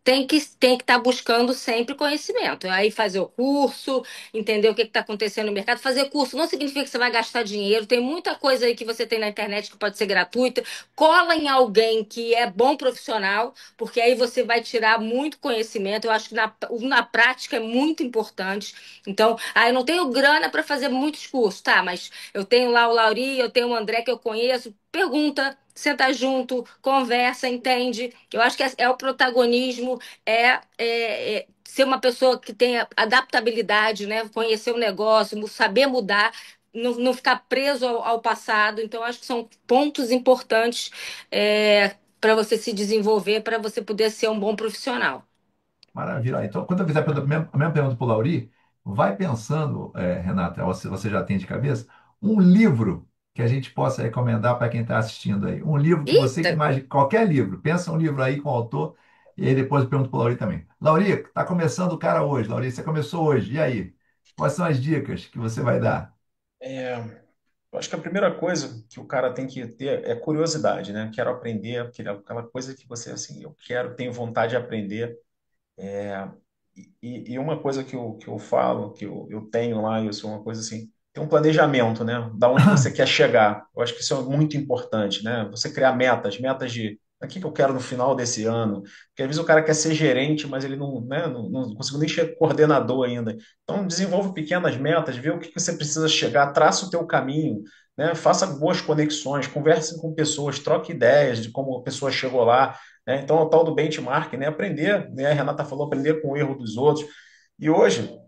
Tem que estar buscando sempre conhecimento. Aí fazer o curso, entender o que está acontecendo no mercado. Fazer curso não significa que você vai gastar dinheiro. Tem muita coisa aí que você tem na internet que pode ser gratuita. Cola em alguém que é bom profissional, porque aí você vai tirar muito conhecimento. Eu acho que na prática é muito importante. Então, eu não tenho grana para fazer muitos cursos, tá? Mas eu tenho lá o Lauri, eu tenho o André que eu conheço. Pergunta, senta junto, conversa, entende. Eu acho que é o protagonismo, ser uma pessoa que tenha adaptabilidade, né? Conhecer o negócio, saber mudar, não ficar preso ao passado. Então, eu acho que são pontos importantes para você se desenvolver, para você poder ser um bom profissional. Maravilha. Então, quando eu fizer a mesma pergunta para o Lauri, vai pensando, Renata, você já tem de cabeça, um livro que a gente possa recomendar para quem está assistindo aí. Um livro que você que Eita! imagine, qualquer livro, pensa um livro aí com o autor, e aí depois eu pergunto para o Lauri também. Lauri, está começando o cara hoje. Lauri, você começou hoje, e aí? Quais são as dicas que você vai dar? É, eu acho que a primeira coisa que o cara tem que ter é curiosidade, né? Quero aprender, aquela coisa que você, assim, eu quero, tenho vontade de aprender. E uma coisa que eu falo, que eu tenho lá, isso é uma coisa assim, tem um planejamento, né? Da onde você quer chegar. Eu acho que isso é muito importante, né? Você criar metas de o que que eu quero no final desse ano. Porque às vezes o cara quer ser gerente, mas ele não, né, não conseguiu nem ser coordenador ainda. Então, desenvolve pequenas metas, vê o que que você precisa chegar, traça o teu caminho, né? Faça boas conexões, converse com pessoas, troque ideias de como a pessoa chegou lá, né? Então, é o tal do benchmark, né? Aprender, né? A Renata falou, aprender com o erro dos outros. E hoje,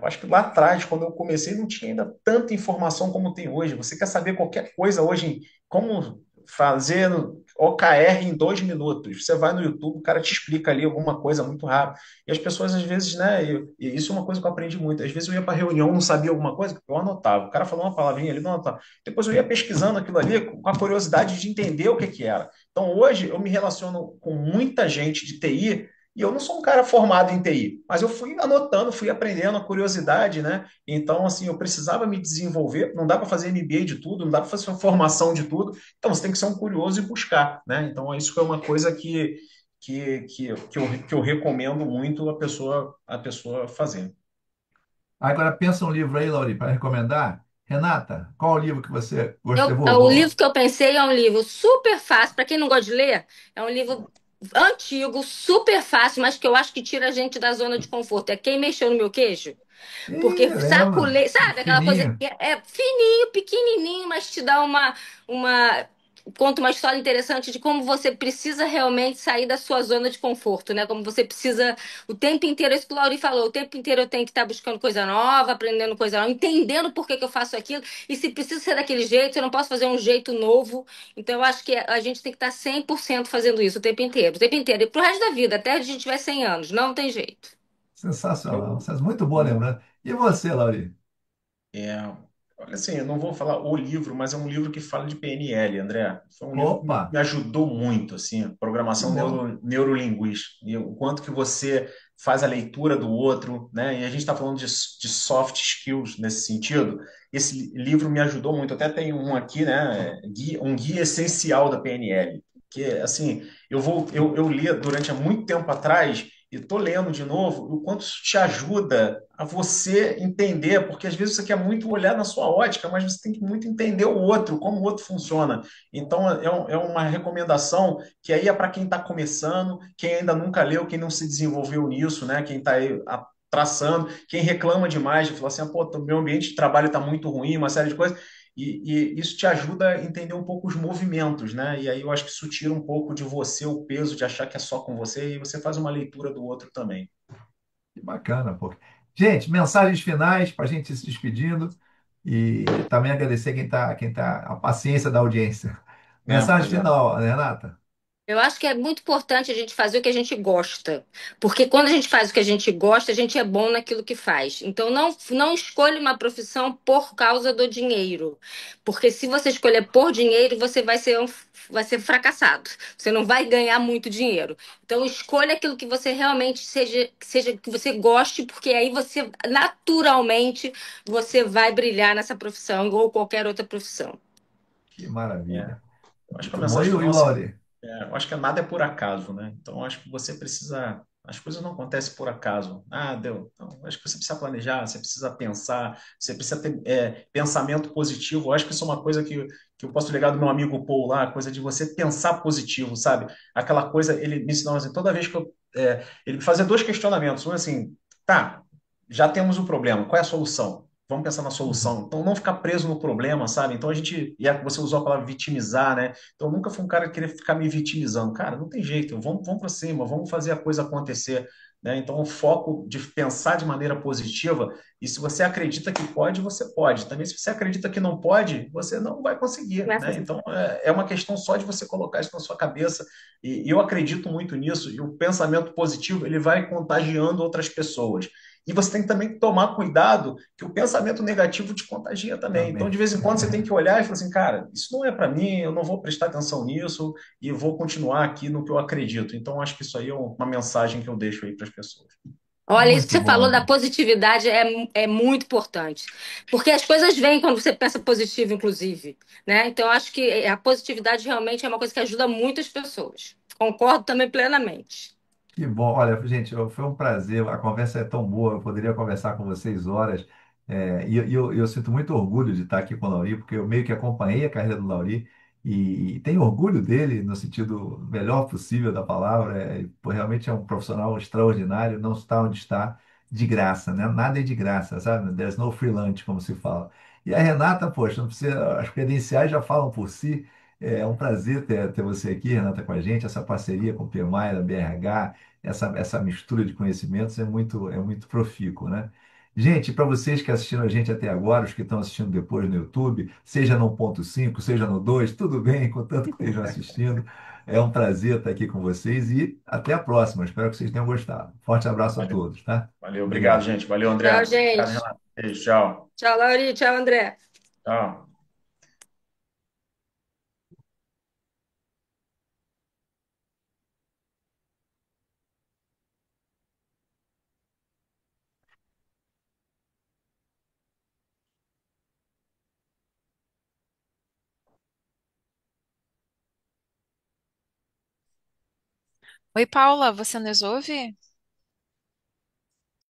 acho que lá atrás, quando eu comecei, não tinha ainda tanta informação como tem hoje. Você quer saber qualquer coisa hoje, como fazer OKR em 2 minutos. Você vai no YouTube, o cara te explica ali alguma coisa muito rápido. E as pessoas, às vezes, né? E isso é uma coisa que eu aprendi muito. Às vezes eu ia para reunião, não sabia alguma coisa, eu anotava. O cara falou uma palavrinha ali, não anotava. Depois eu ia pesquisando aquilo ali com a curiosidade de entender o que que era. Então, hoje, eu me relaciono com muita gente de TI e eu não sou um cara formado em TI, mas eu fui anotando, fui aprendendo a curiosidade, né? Então, assim, eu precisava me desenvolver, não dá para fazer MBA de tudo, não dá para fazer uma formação de tudo, então você tem que ser um curioso e buscar, né? Então, isso é uma coisa que eu recomendo muito a pessoa fazer. Agora pensa um livro aí, Lauri, para recomendar. Renata, qual o livro que você gostou? O livro que eu pensei é um livro super fácil, para quem não gosta de ler, é um livro antigo, super fácil, mas que eu acho que tira a gente da zona de conforto. É Quem Mexeu no Meu Queijo? Porque Ih, lembro. sacolei, sabe? Aquela coisa Fininho. que é fininho, pequenininho, mas te dá uma conta uma história interessante de como você precisa realmente sair da sua zona de conforto, né? Como você precisa o tempo inteiro, isso que o Lauri falou, o tempo inteiro eu tenho que estar buscando coisa nova, aprendendo coisa nova, entendendo por que que eu faço aquilo, e se precisa ser daquele jeito, eu não posso fazer um jeito novo. Então eu acho que a gente tem que estar 100% fazendo isso o tempo inteiro, e pro resto da vida, até a gente tiver 100 anos, não tem jeito. Sensacional. Eu, Você é muito boa lembrando. E você, Lauri? É, olha assim, eu não vou falar o livro, mas é um livro que fala de PNL, André. Foi um livro que Opa, me ajudou muito, assim, que programação bom. neurolinguística, e o quanto que você faz a leitura do outro, né? E a gente está falando de soft skills nesse sentido. Esse livro me ajudou muito. Até tem um aqui, né? Um guia essencial da PNL, que assim, eu li durante há muito tempo atrás e estou lendo de novo o quanto isso te ajuda a você entender, porque às vezes você quer muito olhar na sua ótica, mas você tem que muito entender o outro, como o outro funciona. Então, é uma recomendação que aí é para quem está começando, quem ainda nunca leu, quem não se desenvolveu nisso, né? Quem está aí traçando, quem reclama demais, de falar assim, ah, pô, meu ambiente de trabalho está muito ruim, uma série de coisas. E isso te ajuda a entender um pouco os movimentos, né? E aí eu acho que isso tira um pouco de você o peso de achar que é só com você e você faz uma leitura do outro também. Que bacana, pô. Gente, mensagens finais para a gente ir se despedindo e também agradecer a paciência da audiência. É, Mensagem pois é. final, Renata. Eu acho que é muito importante a gente fazer o que a gente gosta, porque quando a gente faz o que a gente gosta, a gente é bom naquilo que faz. Então não escolha uma profissão por causa do dinheiro, porque se você escolher por dinheiro, você vai ser fracassado. Você não vai ganhar muito dinheiro. Então escolha aquilo que você realmente seja que você goste, porque aí você naturalmente você vai brilhar nessa profissão ou qualquer outra profissão. Que É. maravilha. Eu acho que a Muito bom. mensagem E final, o assim, Laure? eu acho que nada é por acaso, né? Então, eu acho que você precisa. As coisas não acontecem por acaso. Ah, deu. Então, eu acho que você precisa planejar, você precisa pensar, você precisa ter pensamento positivo. Eu acho que isso é uma coisa que eu posso ligar do meu amigo Paul lá, a coisa de você pensar positivo, sabe? Aquela coisa, ele me ensinou assim, toda vez que ele me fazia dois questionamentos. Um assim, tá, já temos o problema, qual é a solução? Vamos pensar na Uhum. solução. Então, não ficar preso no problema, sabe? Então, você usou a palavra vitimizar, né? Então, eu nunca fui um cara que queria ficar me vitimizando. Cara, não tem jeito, vamos para cima, vamos fazer a coisa acontecer, né? Então, o foco de pensar de maneira positiva, e se você acredita que pode, você pode. Também, se você acredita que não pode, você não vai conseguir, né? Então, é uma questão só de você colocar isso na sua cabeça, e eu acredito muito nisso, e o pensamento positivo, ele vai contagiando outras pessoas. E você tem que também tomar cuidado que o pensamento negativo te contagia também. Então, Também. de vez em quando, você tem que olhar e falar assim, cara, isso não é para mim, eu não vou prestar atenção nisso e vou continuar aqui no que eu acredito. Então, acho que isso aí é uma mensagem que eu deixo aí para as pessoas. Olha, isso que Muito você falou da bom. positividade é muito importante. Porque as coisas vêm quando você pensa positivo, inclusive, né? Então, eu acho que a positividade realmente é uma coisa que ajuda muitas pessoas. Concordo também plenamente. Que bom. Olha, gente, foi um prazer. A conversa é tão boa. Eu poderia conversar com vocês horas. E eu sinto muito orgulho de estar aqui com o Lauri, porque eu meio que acompanhei a carreira do Lauri e tenho orgulho dele no sentido melhor possível da palavra. Pô, realmente é um profissional extraordinário. Não está onde está de graça, né? Nada é de graça, sabe? There's no free lunch, como se fala. E a Renata, poxa, não precisa, as credenciais já falam por si. É um prazer ter você aqui, Renata, com a gente, essa parceria com o PMI, da BRH, essa mistura de conhecimentos é muito profícuo, né? Gente, para vocês que assistiram a gente até agora, os que estão assistindo depois no YouTube, seja no 1.5, seja no 2, tudo bem, contanto que estejam assistindo. É um prazer estar aqui com vocês e até a próxima. Espero que vocês tenham gostado. Forte abraço a Valeu, todos, tá? valeu, obrigado, Obrigado. gente. Valeu, André. Tchau, Obrigado, gente. Renato. Beijo, tchau. Tchau, Lauri. Tchau, André. Tchau. Oi, Paula, você nos ouve?